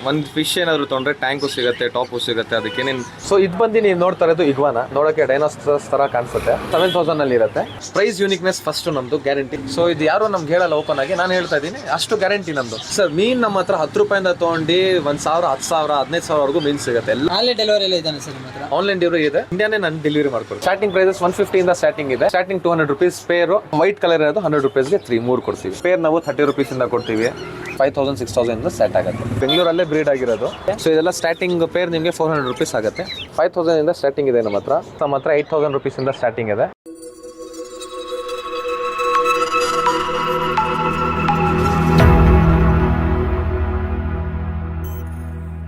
ಒಂದು ಫಿಶ್ ಏನಾದ್ರು ತೊಗೊಂಡ್ರೆ ಟ್ಯಾಂಕು ಸಿಗುತ್ತೆ, ಟಾಪು ಸಿಗುತ್ತೆ, ಅದಕ್ಕೇನೇನು. ಸೊ ಇದು ಬಂದು ನೀವು ನೋಡ್ತಾ ಇರೋದು ಇಗ್ವಾನ, ನೋಡೋಕ್ಕೆ ಡೈನೋಸಾರ್ಸ್ ಥರ ಕಾಣಿಸುತ್ತೆ. 7000 ಇರುತ್ತೆ. ಪ್ರೈಸ್ ಯೂನಿಕ್ನೆಸ್ ಫಸ್ಟ್ ನಮ್ದು ಗ್ಯಾರಂಟಿ. ಸೊ ಇದು ಯಾರು ನಮ್ಗೆ ಹೇಳಲ್ಲ ಓಪನ್ ಆಗಿ, ನಾನು ಹೇಳ್ತಾ ಇದ್ದೀನಿ, ಅಷ್ಟು ಗ್ಯಾರಂಟಿ ನಮ್ದು. ಸರ್ ಮೀನು ನಮ್ಮ ಹತ್ರ 10 ರೂಪಾಯಿಂದ ತೊಗೊಂಡು 1,000, 10,000, 15,000ವರೆಗೂ ಮೀನು ಸಿಗುತ್ತೆ. ಎಲ್ಲ ಆನ್ಲೈನ್ ಡೆಲಿವರಿ ಎಲ್ಲ ಇದೆ ಸರ್ ನಿಮ್ಮ ಹತ್ರ? ಆನ್ಲೈನ್ ಡೆಲಿವರಿ ಇದೆ, ಇಂಡಿಯಾನೇ ನಾನು ಡೆಲಿವರಿ ಮಾಡ್ಕೊಡ್ತೀನಿ. ಸ್ಟಾರ್ಟಿಂಗ್ ಪ್ರೈಸಸ್ 150 ಇಂದ ಸ್ಟಾರ್ಟಿಂಗ್ ಇದೆ. ಸ್ಟಾರ್ಟಿಂಗ್ 200 ರೂಪೀಸ್ ಪೇರು. ವೈಟ್ ಕಲರ್ ಇರೋದು 100 ರೂಪೀಸ್ಗೆ 3 ಕೊಡ್ತೀವಿ. ಪೇರ್ ನಾವು 30 ರೂಪೀಸ್ ಇಂದ ಕೊಡ್ತೀವಿ. 5,000, 6,000 ಸ್ಟಾರ್ಟ್ ಆಗುತ್ತೆ. ಬೆಂಗಳೂರಲ್ಲೇ ಬ್ರೀಡ್ ಆಗಿರೋದು. ಸೊ ಇದೆಲ್ಲ ಸ್ಟಾರ್ಟಿಂಗ್ ಪೇರ್ ನಿಮಗೆ 400 ರೂಪೀಸ್ ಆಗುತ್ತೆ. 5,000 ಇಂದ ಸ್ಟಾರ್ಟಿಂಗ್ ಇದೆ ನಮ್ಮ ಹತ್ರ. 8,000 ರೂಪೀಸ್ ಇಂದ ಸ್ಟಾರ್ಟಿಂಗ್ ಇದೆ.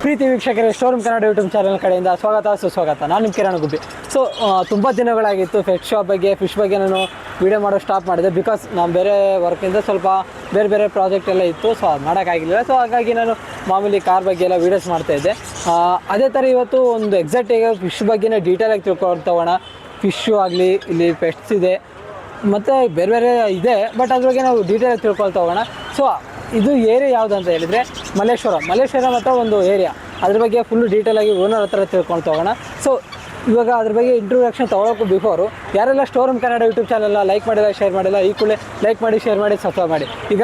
ಪ್ರೀತಿ ವೀಕ್ಷಕರೇ, ಶೋರೂಮ್ ಕನ್ನಡ ಯೂಟ್ಯೂಬ್ ಚಾನಲ್ ಕಡೆಯಿಂದ ಸ್ವಾಗತ ಸುಸ್ವಾಗತ. ನಾನು ನಿಮ್ಮ ಕಿರಣ್ ಗುಬ್ಬಿ. ಸೊ ತುಂಬ ದಿನಗಳಾಗಿತ್ತು ಫಿಶ್ ಶಾಪ್ ಬಗ್ಗೆ, ಫಿಶ್ ಬಗ್ಗೆ ನಾನು ವೀಡಿಯೋ ಮಾಡೋ ಸ್ಟಾಪ್ ಮಾಡಿದೆ. ಬಿಕಾಸ್ ನಾನು ಬೇರೆ ವರ್ಕಿಂದ ಸ್ವಲ್ಪ ಬೇರೆ ಪ್ರಾಜೆಕ್ಟ್ ಎಲ್ಲ ಇತ್ತು. ಸೊ ಅದು ಮಾಡೋಕ್ಕಾಗಿಲ್ಲ. ಸೊ ಹಾಗಾಗಿ ನಾನು ಮಾಮೂಲಿ ಕಾರ್ ಬಗ್ಗೆ ಎಲ್ಲ ವೀಡಿಯೋಸ್ ಮಾಡ್ತಾಯಿದ್ದೆ. ಅದೇ ಥರ ಇವತ್ತು ಒಂದು ಎಕ್ಸಾಕ್ಟಾಗಿ ಫಿಶ್ ಬಗ್ಗೆನೇ ಡೀಟೇಲಾಗಿ ತಿಳ್ಕೊಳ್ತೋಣ. ಫಿಶ್ಶು ಆಗಲಿ, ಇಲ್ಲಿ ಪೆಟ್ಸ್ ಇದೆ, ಮತ್ತು ಬೇರೆ ಇದೆ. ಬಟ್ ಅದ್ರ ಬಗ್ಗೆ ನಾವು ಡೀಟೇಲಾಗಿ ತಿಳ್ಕೊಳ್ತಾ ಹೋಗೋಣ. ಸೊ ಇದು ಏರಿಯಾ ಯಾವುದು ಅಂತ ಹೇಳಿದರೆ ಮಲ್ಲೇಶ್ವರ ಮತ್ತು ಒಂದು ಏರಿಯಾ. ಅದ್ರ ಬಗ್ಗೆ ಫುಲ್ಲು ಡೀಟೇಲಾಗಿ ಓನರ್ ಹತ್ರ ತಿಳ್ಕೊಳ್ತಾ ಹೋಗೋಣ. ಸೊ ಇವಾಗ ಅದ್ರ ಬಗ್ಗೆ ಇಂಟ್ರೊಡಕ್ಷನ್ ತೊಗೊಳಕ್ಕೂ ಬಿಫೋರು ಯಾರೆಲ್ಲ ಶೋರೂಮ್ ಕನ್ನಡ ಯೂಟ್ಯೂಬ್ ಚಾನಲ್ನ ಲೈಕ್ ಮಾಡಿಲ್ಲ, ಶೇರ್ ಮಾಡಿಲ್ಲ, ಈ ಕೂಡಲೇ ಲೈಕ್ ಮಾಡಿ, ಶೇರ್ ಮಾಡಿ, ಸಬ್ಸ್ಕ್ರೈಬ್ ಮಾಡಿ. ಈಗ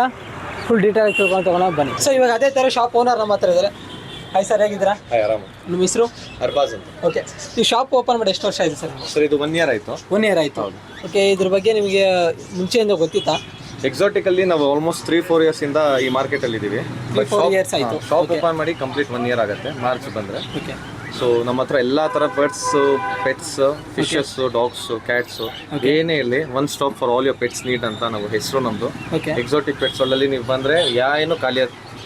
ಫುಲ್ ಡೀಟೇಲಾಗಿ ತಿಳ್ಕೊಂಡು ತೊಗೊಳ ಬನ್ನಿ. ಸೊ ಇವಾಗ ಅದೇ ಥರ ಶಾಪ್ ಓನರ್ ನಮ್ಮ ಹತ್ರ ಇದ್ದಾರೆ. ಹಾಯ್ ಸರ್, ಹೇಗಿದ್ದೀರಾ? ಆರಾಮ. ನಿಮ್ಮ ಹೆಸರು? ಅರ್ಬಾಜ್ ಅಂತ. ಓಕೆ, ಈ ಶಾಪ್ ಓಪನ್ ಮಾಡಿ ಎಷ್ಟು ವರ್ಷ ಆಯಿತು ಸರ್? ಸರ್ ಇದು 1 ಇಯರ್ ಆಯಿತು. 1 ಇಯರ್ ಆಯಿತು. ಓಕೆ, ಇದ್ರ ಬಗ್ಗೆ ನಿಮಗೆ ಮುಂಚೆಯಿಂದ ಗೊತ್ತಿತ್ತಾ? ಎಕ್ಸಾಟಿಕಲ್ಲಿ ನಾವು ಆಲ್ಮೋಸ್ಟ್ 3-4 ಇಯರ್ಸ್ ಇಂದ ಈ ಮಾರ್ಕೆಟ್ ಅಲ್ಲಿ ಇದೀವಿ. 3-4 ಇಯರ್ಸ್ ಆಯಿತು. ಶಾಪ್ ಓಪನ್ ಮಾಡಿ ಕಂಪ್ಲೀಟ್ 1 ಇಯರ್ ಆಗುತ್ತೆ ಮಾರ್ಚ್ ಬಂದರೆ. ಓಕೆ. ಸೊ ನಮ್ಮ ಹತ್ರ ಎಲ್ಲ ಥರ birds, pets, fishes, dogs, cats ಏನೇ ಇರಲಿ, one stop for all your pets need ಅಂತ ನಾವು ಹೆಸರು ನಮ್ಮದು. ಎಕ್ಸಾಟಿಕ್ ಪೆಟ್ಸ್ ಒಳ್ಳಲ್ಲಿ ನೀವು ಬಂದರೆ ಏನು ಖಾಲಿ.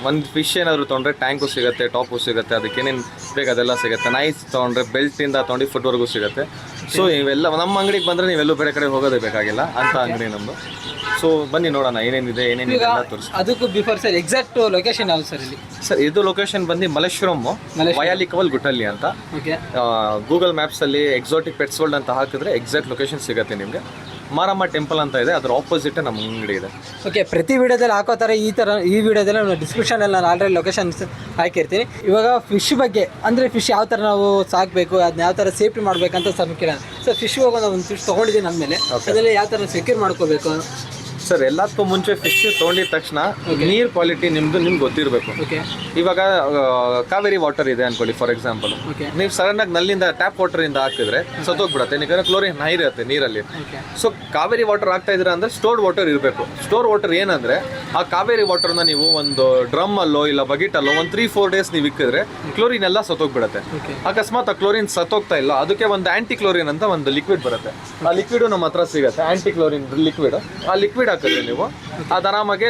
ಒಂದು ಫಿಶ್ ಏನಾದ್ರು ತೊಗೊಂಡ್ರೆ ಟ್ಯಾಂಕು ಸಿಗುತ್ತೆ, ಟಾಪು ಸಿಗುತ್ತೆ, ಅದಕ್ಕೇನೇನು ಬೇಕು ಅದೆಲ್ಲ ಸಿಗುತ್ತೆ. ನೈಸ್ ತೊಗೊಂಡ್ರೆ ಬೆಲ್ಟಿಂದ ತೊಗೊಂಡು ಫುಟ್ವರೆಗೂ ಸಿಗುತ್ತೆ. ಸೊ ಇವೆಲ್ಲ ನಮ್ಮ ಅಂಗಡಿಗೆ ಬಂದರೆ ನೀವೆಲ್ಲೂ ಬೇರೆ ಕಡೆ ಹೋಗೋದೇ ಬೇಕಾಗಿಲ್ಲ ಅಂತ ಅಂಗಡಿ ನಮ್ಮದು. ಸೊ ಬನ್ನಿ ನೋಡೋಣ ಏನೇನಿದೆ ಏನೇನಿದೆ ಎಲ್ಲ ತೋರಿಸಿ. ಅದಕ್ಕೂ ಬಿಫೋರ್ ಸರ್, ಎಕ್ಸಾಕ್ಟ್ ಲೊಕೇಶನ್ ಯಾವುದು ಸರ್ ಇಲ್ಲಿ? ಸರ್ ಇದು ಲೊಕೇಶನ್ ಬಂದು ಮಲ್ಲೇಶ್ವರಂ, ವಯಾಲಿಕವಲ್ ಗುಟ್ಟಲ್ಲಿ ಅಂತ. ಗೂಗಲ್ ಮ್ಯಾಪ್ಸಲ್ಲಿ ಎಕ್ಸಾಟಿಕ್ ಪೆಟ್ಸ್ ವರ್ಲ್ಡ್ ಅಂತ ಹಾಕಿದ್ರೆ ಎಕ್ಸಾಕ್ಟ್ ಲೊಕೇಶನ್ ಸಿಗುತ್ತೆ ನಿಮಗೆ. ಮಾರಮ್ಮ ಟೆಂಪಲ್ ಅಂತ ಇದೆ, ಅದ್ರ ಆಪೋಸಿಟ್ ನಮ್ಮ ಅಂಗಡಿ ಇದೆ. ಓಕೆ, ಪ್ರತಿ ವಿಡಿಯೋದಲ್ಲಿ ಹಾಕೋ ಥರ ಈ ವಿಡಿಯೋದಲ್ಲಿ ನಾನು ಡಿಸ್ಕ್ರಿಪ್ಷನಲ್ಲಿ ನಾನು ಆಲ್ರೆಡಿ ಲೊಕೇಶನ್ಸ್ ಹಾಕಿರ್ತೀನಿ. ಇವಾಗ ಫಿಶ್ ಬಗ್ಗೆ ಅಂದರೆ ಫಿಶ್ ಯಾವ ಥರ ನಾವು ಸಾಕಬೇಕು, ಅದನ್ನ ಯಾವ ಥರ ಸೇಫ್ಟಿ ಮಾಡಬೇಕಂತ ಸರ್ ಕೇಳೋಣ. ಸರ್ ಫಿಶ್ ಹೋಗೋದು ಒಂದು ಫಿಶ್ ತೊಗೊಂಡಿದ್ದೀನಿ ಅಂದಮೇಲೆ ಅದರಲ್ಲಿ ಯಾವ ಥರ ಸೆಕ್ಯೂರ್ ಮಾಡ್ಕೋಬೇಕು? ಸರ್ ಎಲ್ಲದಕ್ಕೂ ಮುಂಚೆ ಫಿಶ್ ತೊಗೊಂಡಿದ ತಕ್ಷಣ ನೀರು ಕ್ವಾಲಿಟಿ ನಿಮ್ಗೆ ಗೊತ್ತಿರಬೇಕು. ಇವಾಗ ಕಾವೇರಿ ವಾಟರ್ ಇದೆ ಅನ್ಕೊಳ್ಳಿ ಫಾರ್ ಎಕ್ಸಾಂಪಲ್, ನೀವು ಸಡನ್ ಆಗಿ ನಲ್ಲಿಂದ ಟ್ಯಾಪ್ ವಾಟರ್ ಇಂದ ಹಾಕಿದ್ರೆ ಸತ್ತೋಗ್ಬಿಡುತ್ತೆ. ಯಾಕಂದ್ರೆ ಕ್ಲೋರಿನ್ ಹೈ ಇರುತ್ತೆ ನೀರಲ್ಲಿ. ಸೊ ಕಾವೇರಿ ವಾಟರ್ ಹಾಕ್ತಾ ಇದ್ದೀರಾ ಅಂದ್ರೆ ಸ್ಟೋರ್ಡ್ ವಾಟರ್ ಇರಬೇಕು. ಸ್ಟೋರ್ ವಾಟರ್ ಏನಂದ್ರೆ ಆ ಕಾವೇರಿ ವಾಟರ್ನ ನೀವು ಒಂದು ಡ್ರಮ್ ಅಲ್ಲೋ ಇಲ್ಲ ಬಕೆಟ್ ಅಲ್ಲೋ ಒಂದು 3-4 ಡೇಸ್ ನೀವು ಇಕ್ಕಿದ್ರೆ ಕ್ಲೋರಿನ್ ಎಲ್ಲ ಸತ್ತೋಗ್ಬಿಡುತ್ತೆ. ಅಕಸ್ಮಾತ್ ಆ ಕ್ಲೋರಿನ್ ಸತ್ತೋಗ್ತಾ ಇಲ್ಲ, ಅದಕ್ಕೆ ಒಂದು ಆಂಟಿ ಕ್ಲೋರಿನ್ ಅಂತ ಒಂದು ಲಿಕ್ವಿಡ್ ಬರುತ್ತೆ. ಆ ಲಿಕ್ವಿಡ್ ನಮ್ಮ ಹತ್ರ ಸಿಗುತ್ತೆ, ಆಂಟಿ ಕ್ಲೋರಿನ್ ಲಿಕ್ವಿಡ್. ಆ ಲಿಕ್ವಿಡ್ ಹಾಕಿದ್ರೆ ನೀವು ಅದು ಆರಾಮಾಗಿ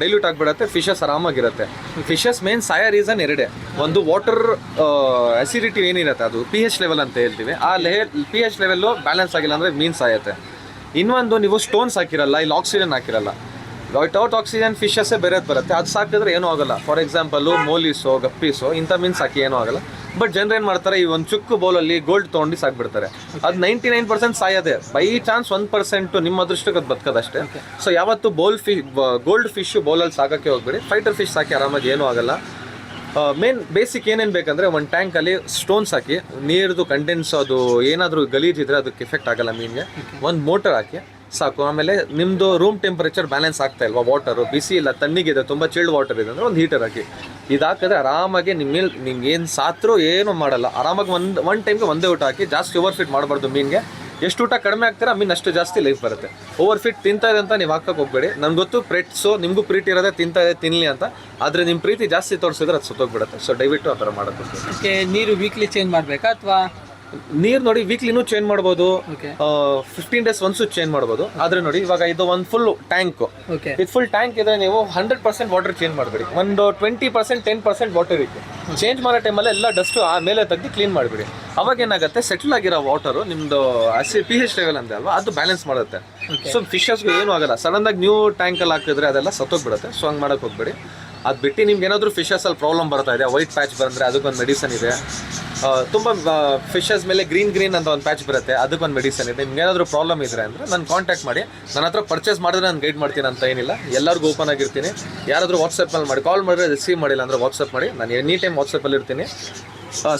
ಡೈಲ್ಯೂಟ್ ಆಗಿಬಿಡುತ್ತೆ. ಫಿಶಸ್ ಆರಾಮಾಗಿರುತ್ತೆ. ಫಿಶಸ್ ಮೇನ್ ಸಾಯೋ ರೀಸನ್ ಎರಡೇ. ಒಂದು ವಾಟರ್ ಅಸಿಡಿಟಿ ಏನಿರುತ್ತೆ ಅದು pH ಲೆವೆಲ್ ಅಂತ ಹೇಳ್ತೀವಿ. ಆ pH ಲೆವೆಲ್ಲು ಬ್ಯಾಲೆನ್ಸ್ ಆಗಿಲ್ಲ ಅಂದರೆ ಮೀನು ಸಾಯುತ್ತೆ. ಇನ್ನೊಂದು ನೀವು ಸ್ಟೋನ್ಸ್ ಹಾಕಿರಲ್ಲ, ಇಲ್ಲಿ ಆಕ್ಸಿಜನ್ ಹಾಕಿರಲ್ಲ. ವಿತೌಟ್ ಆಕ್ಸಿಜನ್ ಫಿಶಸ್ಸೇ ಬೇರೆದು ಬರುತ್ತೆ. ಅದು ಸಾಕಿದ್ರೆ ಏನೂ ಆಗಲ್ಲ. ಫಾರ್ ಎಕ್ಸಾಂಪಲು ಮೋಲೀಸೋ, ಗಪ್ಪೀಸೋ ಇಂಥ ಮೀನು ಸಾಕಿ ಏನೂ ಆಗಲ್ಲ. ಬಟ್ ಜನರು ಏನು ಮಾಡ್ತಾರೆ, ಈ ಒಂದು ಚುಕ್ಕು ಬೌಲಲ್ಲಿ ಗೋಲ್ಡ್ ತೊಗೊಂಡು ಸಾಕ್ಬಿಡ್ತಾರೆ. ಅದು 99% ಸಾಯೋದೆ. ಬೈ ಚಾನ್ಸ್ 1% ನಿಮ್ಮ ಅದೃಷ್ಟಕ್ಕೆ ಅದು ಬದುಕೋದಷ್ಟೇ. ಸೊ ಯಾವತ್ತು ಗೋಲ್ಡ್ ಫಿಶ್ ಬೌಲಲ್ಲಿ ಸಾಕೋಕ್ಕೆ ಹೋಗ್ಬೇಡಿ. ಫೈಟರ್ ಫಿಶ್ ಸಾಕಿ ಆರಾಮಾಗಿ ಏನೂ ಆಗಲ್ಲ. ಮೇನ್ ಬೇಸಿಕ್ ಏನೇನು ಬೇಕಂದರೆ ಒಂದು ಟ್ಯಾಂಕಲ್ಲಿ ಸ್ಟೋನ್ಸ್ ಹಾಕಿ, ನೀರ್ದು ಕಂಡೆನ್ಸ್ ಅದು ಏನಾದರೂ ಗಲೀಜಿದ್ರೆ ಅದಕ್ಕೆ ಎಫೆಕ್ಟ್ ಆಗಲ್ಲ ಮೀನಿಗೆ. ಒಂದು ಮೋಟರ್ ಹಾಕಿ ಸಾಕು. ಆಮೇಲೆ ನಿಮ್ಮದು ರೂಮ್ ಟೆಂಪರೇಚರ್ ಬ್ಯಾಲೆನ್ಸ್ ಆಗ್ತಾ ಇಲ್ವಾ, ವಾಟರು ಬಿಸಿ ಇಲ್ಲ ತಣ್ಣಗಿದೆ, ತುಂಬ ಚಿಲ್ಡ್ ವಾಟರ್ ಇದೆ ಅಂದರೆ ಒಂದು ಹೀಟರ್ ಹಾಕಿ. ಇದು ಹಾಕಿದ್ರೆ ಆರಾಮಾಗಿ ನಿಮ್ಗೆ ಏನು ಸಾತ್ರೂ ಏನೂ ಮಾಡಲ್ಲ. ಆರಾಮಾಗಿ ಒಂದು ಟೈಮ್ಗೆ ಒಂದೇ ಊಟ ಹಾಕಿ. ಜಾಸ್ತಿ ಓವರ್ ಫಿಟ್ ಮಾಡಬಾರ್ದು ಮೀನಿಗೆ. ಎಷ್ಟು ಊಟ ಕಡಿಮೆ ಆಗ್ತೀರಾ ಮೀನು ಅಷ್ಟು ಜಾಸ್ತಿ ಲೈಫ್ ಬರುತ್ತೆ. ಓವರ್ ಫಿಟ್ ತಿಂತಾ ಇದೆ ಅಂತ ನೀವು ಹಾಕಕ್ಕೆ ಹೋಗ್ಬೇಡಿ. ನನಗೆ ಗೊತ್ತು ಪೆಟ್ಸು ನಿಮಗೂ ಪ್ರೀತಿ ಇರೋದೇ ತಿಂತಾ ಇದೆ ತಿನ್ನಲಿ ಅಂತ. ಆದರೆ ನಿಮ್ಮ ಪ್ರೀತಿ ಜಾಸ್ತಿ ತೋರಿಸಿದ್ರೆ ಅದು ಸತ್ತೋಗ್ಬಿಡುತ್ತೆ. ಸೊ ದಯವಿಟ್ಟು ಆ ಥರ ಮಾಡೋದು. ಓಕೆ, ನೀರು ವೀಕ್ಲಿ ಚೇಂಜ್ ಮಾಡಬೇಕಾ ಅಥವಾ ನೀರು ನೋಡಿ ವೀಕ್ಲಿನೂ ಚೇಂಜ್ ಮಾಡ್ಬೋದು, 15 ಡೇಸ್ ಒನ್ಸು ಚೇಂಜ್ ಮಾಡ್ಬೋದು. ಆದ್ರೆ ನೋಡಿ ಇವಾಗ ಇದು ಒಂದು ಫುಲ್ ಟ್ಯಾಂಕ್, ಇದು ಫುಲ್ ಟ್ಯಾಂಕ್ ಇದೆ. ನೀವು 100% ವಾಟರ್ ಚೇಂಜ್ ಮಾಡಬೇಡಿ. ಒಂದು 20%, 10% ವಾಟರ್ ಇತ್ತು. ಚೇಂಜ್ ಮಾಡೋ ಟೈಮಲ್ಲಿ ಎಲ್ಲ ಡಸ್ಟ್ ಮೇಲೆ ತೆಗೆದು ಕ್ಲೀನ್ ಮಾಡಿಬಿಡಿ. ಅವಾಗ ಏನಾಗುತ್ತೆ, ಸೆಟಲ್ ಆಗಿರೋ ವಾಟರು ನಿಮ್ಮದು pH ಲೆವೆಲ್ ಅಂತ ಅಲ್ವಾ, ಅದು ಬ್ಯಾಲೆನ್ಸ್ ಮಾಡುತ್ತೆ. ಸೊ ಫಿಶಸ್ಗೂ ಏನೂ ಆಗಲ್ಲ. ಸಡನ್ನಾಗಿ ನ್ಯೂ ಟ್ಯಾಂಕಲ್ಲಿ ಹಾಕಿದ್ರೆ ಅದೆಲ್ಲ ಸತ್ತೋಗ್ಬಿಡುತ್ತೆ. ಸೊ ಹಂಗೆ ಮಾಡೋಕ್ಕೆ ಹೋಗ್ಬೇಡಿ. ಅದು ಬಿಟ್ಟು ನಿಮ್ಗೆ ಏನಾದರೂ ಫಿಶಸಲ್ಲಿ ಪ್ರಾಬ್ಲಮ್ ಬರ್ತಾ ಇದೆ, ವೈಟ್ ಪ್ಯಾಚ್ ಬಂದರೆ ಅದಕ್ಕೊಂದು ಮೆಡಿಸನ್ ಇದೆ. ತುಂಬ ಫಿಶಸ್ ಮೇಲೆ ಗ್ರೀನ್ ಅಂತ ಒಂದು ಪ್ಯಾಚ್ ಬರುತ್ತೆ, ಅದಕ್ಕೊಂದು ಮೆಡಿಸನ್ ಇದೆ. ನಿಮ್ಗೆ ಏನಾದರೂ ಪ್ರಾಬ್ಲಮ್ ಇದ್ರೆ ಅಂದರೆ ನಾನು ಕಾಂಟ್ಯಾಕ್ಟ್ ಮಾಡಿ. ನನ್ನ ಹತ್ರ ಪರ್ಚೇಸ್ ಮಾಡಿದ್ರೆ ನಾನು ಗೈಡ್ ಮಾಡ್ತೀನಿ ಅಂತ ಏನಿಲ್ಲ, ಎಲ್ಲರಿಗೂ ಓಪನ್ ಆಗಿರ್ತೀನಿ. ಯಾರಾದರೂ ವಾಟ್ಸಪ್ಪಲ್ಲಿ ಮಾಡಿ ಕಾಲ್ ಮಾಡಿದ್ರೆ ರಿಸೀವ್ ಮಾಡಿಲ್ಲ ಅಂದರೆ ವಾಟ್ಸಪ್ ಮಾಡಿ, ನಾನು ಎನಿ ಟೈಮ್ ವಾಟ್ಸಪ್ಪಲ್ಲಿ ಇರ್ತೀನಿ.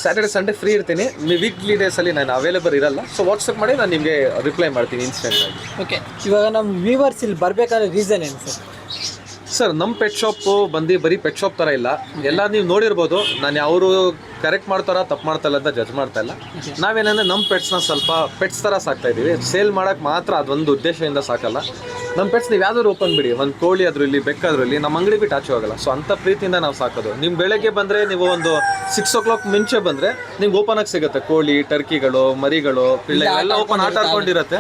ಸ್ಯಾಟರ್ಡೆ ಸಂಡೇ ಫ್ರೀ ಇರ್ತೀನಿ, ವೀಕ್ಲಿ ಡೇಸಲ್ಲಿ ನಾನು ಅವೈಲೇಬಲ್ ಇರಲ್ಲ. ಸೊ ವಾಟ್ಸಪ್ ಮಾಡಿ ನಾನು ನಿಮಗೆ ರಿಪ್ಲೈ ಮಾಡ್ತೀನಿ ಇನ್ಸ್ಟೆಂಟಾಗಿ. ಓಕೆ, ಇವಾಗ ನಮ್ಮ ವ್ಯೂವರ್ಸ್ ಇಲ್ಲಿ ಬರಬೇಕಾದ್ರೆ ರೀಸನ್ ಏನು ಸರ್? ಸರ್ ನಮ್ಮ ಪೆಟ್ ಶಾಪು ಬಂದು ಬರೀ ಪೆಟ್ ಶಾಪ್ ಥರ ಇಲ್ಲ, ಎಲ್ಲ ನೀವು ನೋಡಿರ್ಬೋದು. ನಾನು ಅವರು ಕರೆಕ್ಟ್ ಮಾಡ್ತಾರ ತಪ್ಪು ಮಾಡ್ತಾಯಿಲ್ಲ ಅಂತ ಜಡ್ಜ್ ಮಾಡ್ತಾ ಇಲ್ಲ. ನಾವೇನಂದರೆ ನಮ್ಮ ಪೆಟ್ಸ್ನ ಸ್ವಲ್ಪ ಪೆಟ್ಸ್ ಥರ ಸಾಕ್ತಾ ಇದ್ದೀವಿ, ಸೇಲ್ ಮಾಡೋಕ್ಕೆ ಮಾತ್ರ ಅದೊಂದು ಉದ್ದೇಶದಿಂದ ಸಾಕಲ್ಲ. ನಮ್ಮ ಪೆಟ್ಸ್ ನೀವು ಯಾವ್ದಾದ್ರು ಓಪನ್ ಬಿಡಿ, ಒಂದು ಕೋಳಿ ಅದರಲ್ಲಿ ಬೆಕ್ಕಾದ್ರಲ್ಲಿ ನಮ್ಮ ಅಂಗಡಿ ಬಿಟ್ಟು ಆಚೆ ಹೋಗಲ್ಲ. ಸೊ ಅಂಥ ಪ್ರೀತಿಯಿಂದ ನಾವು ಸಾಕೋದು. ನಿಮ್ಮ ಬೆಳಗ್ಗೆ ಬಂದರೆ ನೀವು ಒಂದು 6 o'clock ಮುಂಚೆ ಬಂದರೆ ನಿಮ್ಗೆ ಓಪನ್ ಆಗಿ ಸಿಗುತ್ತೆ. ಕೋಳಿ, ಟರ್ಕಿಗಳು, ಮರಿಗಳು, ಪಿಳ್ಳೆ ಎಲ್ಲ ಓಪನ್ ಆಟ ಆಡ್ಕೊಂಡಿರುತ್ತೆ.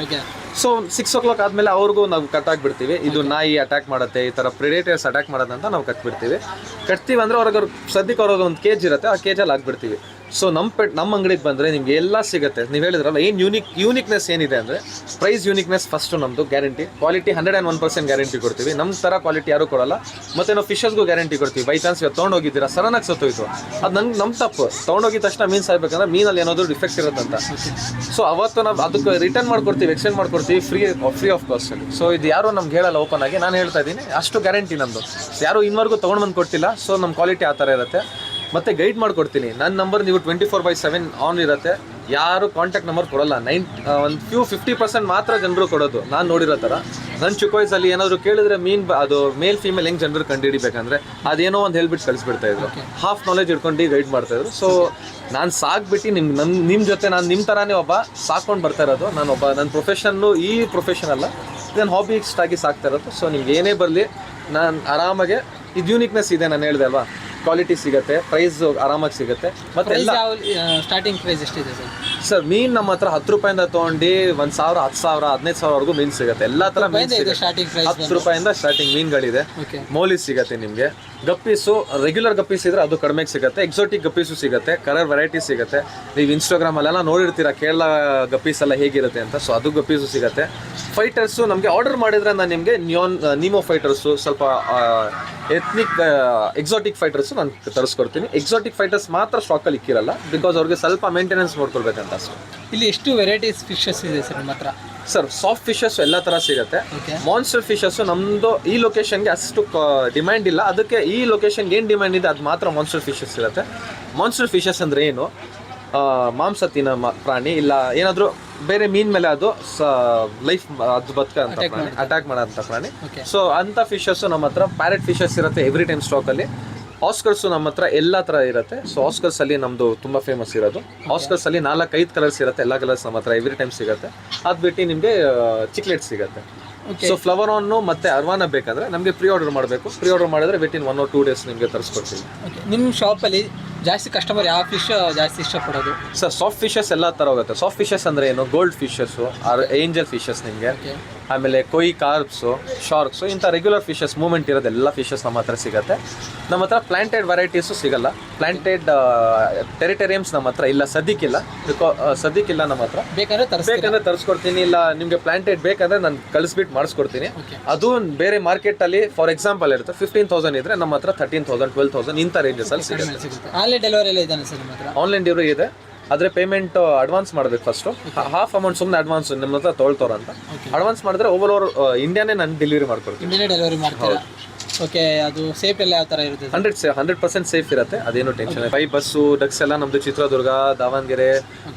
ಸೊ 6 o'clock ಆದಮೇಲೆ ಅವ್ರಿಗೂ ನಾವು ಕಟ್ಟಾಕ್ಬಿಡ್ತೀವಿ. ಇದು ನಾಯಿ ಅಟ್ಯಾಕ್ ಮಾಡುತ್ತೆ, ಈ ಥರ ಪ್ರಿಡೇಟರ್ಸ್ ಅಟ್ಯಾಕ್ ಮಾಡೋದಂತ ನಾವು ಕಟ್ಬಿಡ್ತೀವಿ ಅಂದರೆ ಅವ್ರಿಗೆ ಸದ್ಯಕ್ಕೆ ಅವ್ರಿಗೆ ಒಂದು ಕೇಜ್ ಇರುತ್ತೆ, ಆ ಕೇಜಲ್ಲಿ ಹಾಕ್ಬಿಡ್ತೀವಿ. ಸೊ ನಮ್ಮ ಅಂಗಡಿಗೆ ಬಂದರೆ ನಿಮಗೆ ಎಲ್ಲ ಸಿಗುತ್ತೆ. ನೀವು ಹೇಳಿದ್ರಲ್ಲ ಏನು ಯೂನಿಕ್ನೆಸ್ ಏನಿದೆ ಅಂದರೆ ಪ್ರೈಸ್ ಯೂನಿಕ್ನೆಸ್ ಫಸ್ಟು ನಮ್ಮದು ಗ್ಯಾರಂಟಿ. ಕ್ವಾಲಿಟಿ 101% ಗ್ಯಾರಂಟಿ ಕೊಡ್ತೀವಿ. ನಮ್ಮ ಥರ ಕ್ವಾಲಿಟಿ ಯಾರೂ ಕೊಡಲ್ಲ. ಮತ್ತು ನಾವು ಫಿಶಸ್ಗೂ ಗ್ಯಾರಂಟಿ ಕೊಡ್ತೀವಿ. ಬೈ ಚಾನ್ಸ್ ಇವತ್ತು ತೊಗೊಂಡೋಗಿದ್ದೀರಾ, ಸಡನ್ನಾಗಿ ಸತ್ತೋಯ್ತು, ಅದು ನಮ್ಮ ತಪ್ಪು. ತೊಗೊಂಡೋಗಿದ ತಕ್ಷಣ ಮೀನು ಸಾಯ್ಬೇಕಂದ್ರೆ ಮೀನಲ್ಲಿ ಏನಾದರೂ ಡಿಫೆಕ್ಟ್ ಇರುತ್ತಂತ. ಸೊ ಅವತ್ತು ನಾವು ಅದಕ್ಕೆ ರಿಟರ್ನ್ ಮಾಡ್ಕೊಡ್ತೀವಿ, ಎಕ್ಸ್ಚೇಂಜ್ ಮಾಡ್ಕೊಡ್ತೀವಿ ಫ್ರೀ ಆಫ್ ಕಾಸ್ಟಲ್ಲಿ. ಸೊ ಇದು ಯಾರೂ ನಮ್ಗೆ ಹೇಳಲ್ಲ ಓಪನ್ ಆಗಿ, ನಾನು ಹೇಳ್ತಾ ಇದ್ದೀನಿ. ಅಷ್ಟು ಗ್ಯಾರಂಟಿ ನಮ್ಮದು. ಯಾರೂ ಇನ್ನವರೆಗೂ ತೊಗೊಂಡು ಬಂದು ಕೊಟ್ಟಿಲ್ಲ. ಸೊ ನಮ್ಮ ಕ್ವಾಲಿಟಿ ಆ ಥರ ಇರುತ್ತೆ. ಮತ್ತು ಗೈಡ್ ಮಾಡಿಕೊಡ್ತೀನಿ. ನನ್ನ ನಂಬರ್ ನೀವು 24/7 ಆನ್ ಇರುತ್ತೆ. ಯಾರು ಕಾಂಟ್ಯಾಕ್ಟ್ ನಂಬರ್ ಕೊಡಲ್ಲ. ಒಂದು 50% ಮಾತ್ರ ಜನರು ಕೊಡೋದು. ನಾನು ನೋಡಿರೋ ಥರ ನನ್ನ ಚಿಕ್ಕ ವಯಸ್ಸಲ್ಲಿ ಏನಾದರೂ ಕೇಳಿದ್ರೆ ಅದು ಮೇಲ್ ಫೀಮೇಲ್ ಹೆಂಗೆ ಜನರು ಕಂಡುಹಿಡಿಬೇಕಂದ್ರೆ ಅದೇನೋ ಒಂದು ಹೇಳ್ಬಿಟ್ಟು ಕಳಿಸ್ಬಿಡ್ತಾಯಿದ್ರು. ಹಾಫ್ ನಾಲೆಜ್ ಇಟ್ಕೊಂಡು ಗೈಡ್ ಮಾಡ್ತಾಯಿದ್ರು. ಸೊ ನಾನು ಸಾಕ್ಬಿಟ್ಟು ನಿಮ್ಮ ಜೊತೆ ನಾನು ನಿಮ್ಮ ಥರನೇ ಒಬ್ಬ ಸಾಕೊಂಡು ಬರ್ತಾ ಇರೋದು. ನನ್ನ ಪ್ರೊಫೆಷನ್ನು ಈ ಪ್ರೊಫೆಷನ್ ಅಲ್ಲ, ಇದನ್ನು ಹಾಬಿ ಆಗಿ ಸಾಕ್ತಾ ಇರೋದು. ಸೊ ನಿಮ್ಗೆ ಏನೇ ಬರಲಿ ನಾನು ಆರಾಮಾಗೆ ಇದು ಯೂನಿಕ್ನೆಸ್ ಇದೆ. ನಾನು ಹೇಳಿದೆ ಅಲ್ವಾ, ಕ್ವಾಲಿಟಿ ಸಿಗುತ್ತೆ, ಪ್ರೈಸ್ ಆರಾಮಾಗಿ ಸಿಗುತ್ತೆ. ಮತ್ತೆ ಎಲ್ಲ ಸ್ಟಾರ್ಟಿಂಗ್ ಪ್ರೈಸ್ ಎಷ್ಟಿದೆ ಸರ್? ಮೀನು ನಮ್ಮ ಹತ್ರ 10 ರೂಪಾಯಿಂದ ತೊಗೊಂಡು 1,000, 10,000, 15,000ವರೆಗೂ ಮೀನು ಸಿಗುತ್ತೆ. ಎಲ್ಲ ಥರ ಮೀನು ಸಿಗುತ್ತೆ. 10 ರೂಪಾಯಿಂದ ಸ್ಟಾರ್ಟಿಂಗ್ ಮೀನುಗಳಿದೆ. ಮೌಲಿ ಸಿಗುತ್ತೆ ನಿಮಗೆ. ಗಪ್ಪೀಸು ರೆಗ್ಯುಲರ್ ಗಪ್ಪೀಸ್ ಇದ್ರೆ ಅದು ಕಡಿಮೆಗೆ ಸಿಗುತ್ತೆ. ಎಕ್ಸೋಟಿಕ್ ಗಪ್ಪೀಸು ಸಿಗುತ್ತೆ, ಕಲರ್ ವೆರೈಟಿ ಸಿಗುತ್ತೆ. ನೀವು ಇನ್ಸ್ಟಾಗ್ರಾಮಲ್ಲೆಲ್ಲ ನೋಡಿರ್ತೀರ ಕೇರಳ ಗಪ್ಪೀಸ್ ಎಲ್ಲ ಹೇಗಿರುತ್ತೆ ಅಂತ. ಸೊ ಅದು ಗಪ್ಪೀಸು ಸಿಗುತ್ತೆ. ಫೈಟರ್ಸು ನಮಗೆ ಆರ್ಡರ್ ಮಾಡಿದರೆ ನಾನು ನಿಮಗೆ ನೀಮೋ ಫೈಟರ್ಸು, ಸ್ವಲ್ಪ ಎತ್ನಿಕ್ ಎಕ್ಸಾಟಿಕ್ ಫೈಟರ್ಸು ನಾನು ತರಿಸ್ಕೊಡ್ತೀನಿ. ಎಕ್ಸಾಟಿಕ್ ಫೈಟರ್ಸ್ ಮಾತ್ರ ಸ್ಟಾಕಲ್ಲಿ ಇಕ್ಕಿರಲ್ಲ, ಬಿಕಾಸ್ ಅವ್ರಿಗೆ ಸ್ವಲ್ಪ ಮೇಂಟೆನೆನ್ಸ್ ನೋಡ್ಕೊಳ್ಬೇಕಂತ ಅಷ್ಟೇ. ಇಲ್ಲಿ ಎಷ್ಟು ವೆರೈಟೀಸ್ ಫಿಶಸ್ ಇದೆ ಸರ್ ನಿಮ್ಮ ಹತ್ರ? ಸರ್ ಸಾಫ್ಟ್ ಫಿಶಸ್ ಎಲ್ಲ ಥರ ಸಿಗುತ್ತೆ. ಮಾನ್ಸ್ಟರ್ ಫಿಶಸ್ಸು ನಮ್ಮದು ಈ ಲೊಕೇಶನ್ಗೆ ಅಷ್ಟು ಡಿಮ್ಯಾಂಡ್ ಇಲ್ಲ. ಅದಕ್ಕೆ ಈ ಲೊಕೇಶನ್ಗೆ ಏನು ಡಿಮ್ಯಾಂಡ್ ಇದೆ ಅದು ಮಾತ್ರ ಮಾನ್ಸ್ಟರ್ ಫಿಶಸ್ ಇರುತ್ತೆ. ಮಾನ್ಸ್ಟರ್ ಫಿಶಸ್ ಅಂದರೆ ಏನು? ಮಾಂಸ ತಿನ್ನೋ ಪ್ರಾಣಿ, ಇಲ್ಲ ಏನಾದರೂ ಬೇರೆ ಮೀನ್ ಮೇಲೆ ಅದು ಲೈಫ್ ಅದು ಬದುಕಂತ ಪ್ರಾಣಿ, ಅಟ್ಯಾಕ್ ಮಾಡೋಂಥ ಪ್ರಾಣಿ. ಸೊ ಅಂಥ ಫಿಶಸ್ಸು ನಮ್ಮ ಹತ್ರ. ಪ್ಯಾರೆಟ್ ಫಿಶಸ್ ಇರುತ್ತೆ ಎವ್ರಿ ಟೈಮ್ ಸ್ಟಾಕಲ್ಲಿ. ಆಸ್ಕರ್ಸು ನಮ್ಮ ಹತ್ರ ಎಲ್ಲ ಥರ ಇರುತ್ತೆ. ಸೊ ಆಸ್ಕರ್ಸಲ್ಲಿ ನಮ್ಮದು ತುಂಬ ಫೇಮಸ್ ಇರೋದು. ಆಸ್ಕರ್ಸಲ್ಲಿ 4-5 ಕಲರ್ಸ್ ಇರುತ್ತೆ. ಎಲ್ಲ ಕಲರ್ಸ್ ನಮ್ಮ ಹತ್ರ ಎವ್ರಿ ಟೈಮ್ ಸಿಗುತ್ತೆ. ಅದು ಬಿಟ್ಟು ನಿಮಗೆ ಚಿಕ್ಲೆಟ್ ಸಿಗುತ್ತೆ. ಸೊ ಫ್ಲವರ್ ಆನ್ನು ಮತ್ತು ಅರ್ವಾನ ಬೇಕಂದರೆ ನಮಗೆ ಪ್ರೀ ಆರ್ಡರ್ ಮಾಡಬೇಕು. ಪ್ರೀ ಆರ್ಡರ್ ಮಾಡಿದ್ರೆ ವಿತಿನ್ 1 or 2 days ನಿಮಗೆ ತರಿಸ್ಕೊಡ್ತೀವಿ. ನಿಮ್ಮ ಶಾಪಲ್ಲಿ ಜಾಸ್ತಿ ಕಸ್ಟಮರ್ ಯಾವ ಫಿಶ್ ಜಾಸ್ತಿ ಇಷ್ಟಪಡೋದು? ಸರ್ ಸಾಫ್ಟ್ ಫಿಶಸ್ ಎಲ್ಲ ಥರ ಹೋಗುತ್ತೆ. ಸಾಫ್ಟ್ ಫಿಶಸ್ ಅಂದರೆ ಏನು? ಗೋಲ್ಡ್ ಫಿಶಸ್ಸು, ಏಂಜಲ್ ಫಿಶಸ್ ನಿಮಗೆ, ಆಮೇಲೆ ಕೊಯ್ ಕಾರ್ಪ್ಸು, ಶಾರ್ಕ್ಸು, ಇಂಥ ರೆಗ್ಯುಲರ್ ಫಿಶಸ್ ಮೂಮೆಂಟ್ ಇರೋದು ಎಲ್ಲ ಫಿಶಸ್ ನಮ್ಮ ಹತ್ರ ಸಿಗುತ್ತೆ. ನಮ್ಮ ಹತ್ರ ಪ್ಲಾಂಟೆಡ್ ವೆರೈಟೀಸು ಸಿಗಲ್ಲ. ಪ್ಲಾಂಟೆಡ್ ಟೆರಿಟೇರಿಯಮ್ಸ್ ನಮ್ಮ ಹತ್ರ ಇಲ್ಲ, ಸದ್ಯಕ್ಕಿಲ್ಲ ನಮ್ಮ ಹತ್ರ. ಬೇಕಂದ್ರೆ ತರಿಸ್ಕೊಡ್ತೀನಿ. ಇಲ್ಲ ನಿಮಗೆ ಪ್ಲಾಂಟೆಡ್ ಬೇಕಂದ್ರೆ ನಾನು ಕಳಿಸ್ಬಿಟ್ಟು ಮಾಡಿಸ್ಕೊಡ್ತೀನಿ. ಅದು ಬೇರೆ ಮಾರ್ಕೆಟಲ್ಲಿ ಫಾರ್ ಎಕ್ಸಾಂಪಲ್ ಇರುತ್ತೆ 15,000 ಇದ್ರೆ ನಮ್ಮ ಹತ್ರ 13,000, 12,000 ಇಂಥ ರೇಂಜಸಲ್ಲಿ ಸಿಗುತ್ತೆ. ಆನ್ಲೈನ್ ಡೆಲಿವರಿ ಎಲ್ಲ ಇದೆ ಸರ್ ನಿಮ್ಮ ಹತ್ರ? ಆನ್ಲೈನ್ ಡೆಲಿವರಿ ಇದೆ. ಆದರೆ ಪೇಮೆಂಟ್ ಅಡ್ವಾನ್ಸ್ ಮಾಡಬೇಕು ಫಸ್ಟು. ಹಾಫ್ ಅಮೌಂಟ್ ಸುಮ್ಮನೆ ಅಡ್ವಾನ್ಸ್ ನಿಮ್ಮ ಹತ್ರ ತೊಗೊಳ್ತಾರಂತ ಅಡ್ವಾನ್ಸ್ ಮಾಡಿದ್ರೆ ಓವರ್ ಇಂಡಿಯಾನೇ ನಾನು ಡೆಲಿವರಿ ಮಾಡ್ಕೊಡ್ತೀನಿ. ಇಂಡಿಯಾನೇ ಡೆಲಿವರಿ ಮಾಡ್ತೀರಾ? ಓಕೆ, ಅದು ಸೇಫ್ ಎಲ್ಲ ಯಾವ ಥರ ಇರುತ್ತೆ? 100% ಸೇಫ್ ಇರುತ್ತೆ, ಅದೇನು ಟೆನ್ಷನ್. 5 ಬಸ್ಸು ಡಕ್ಸ್ ಎಲ್ಲ ನಮ್ಮದು ಚಿತ್ರದುರ್ಗ, ದಾವಣಗೆರೆ,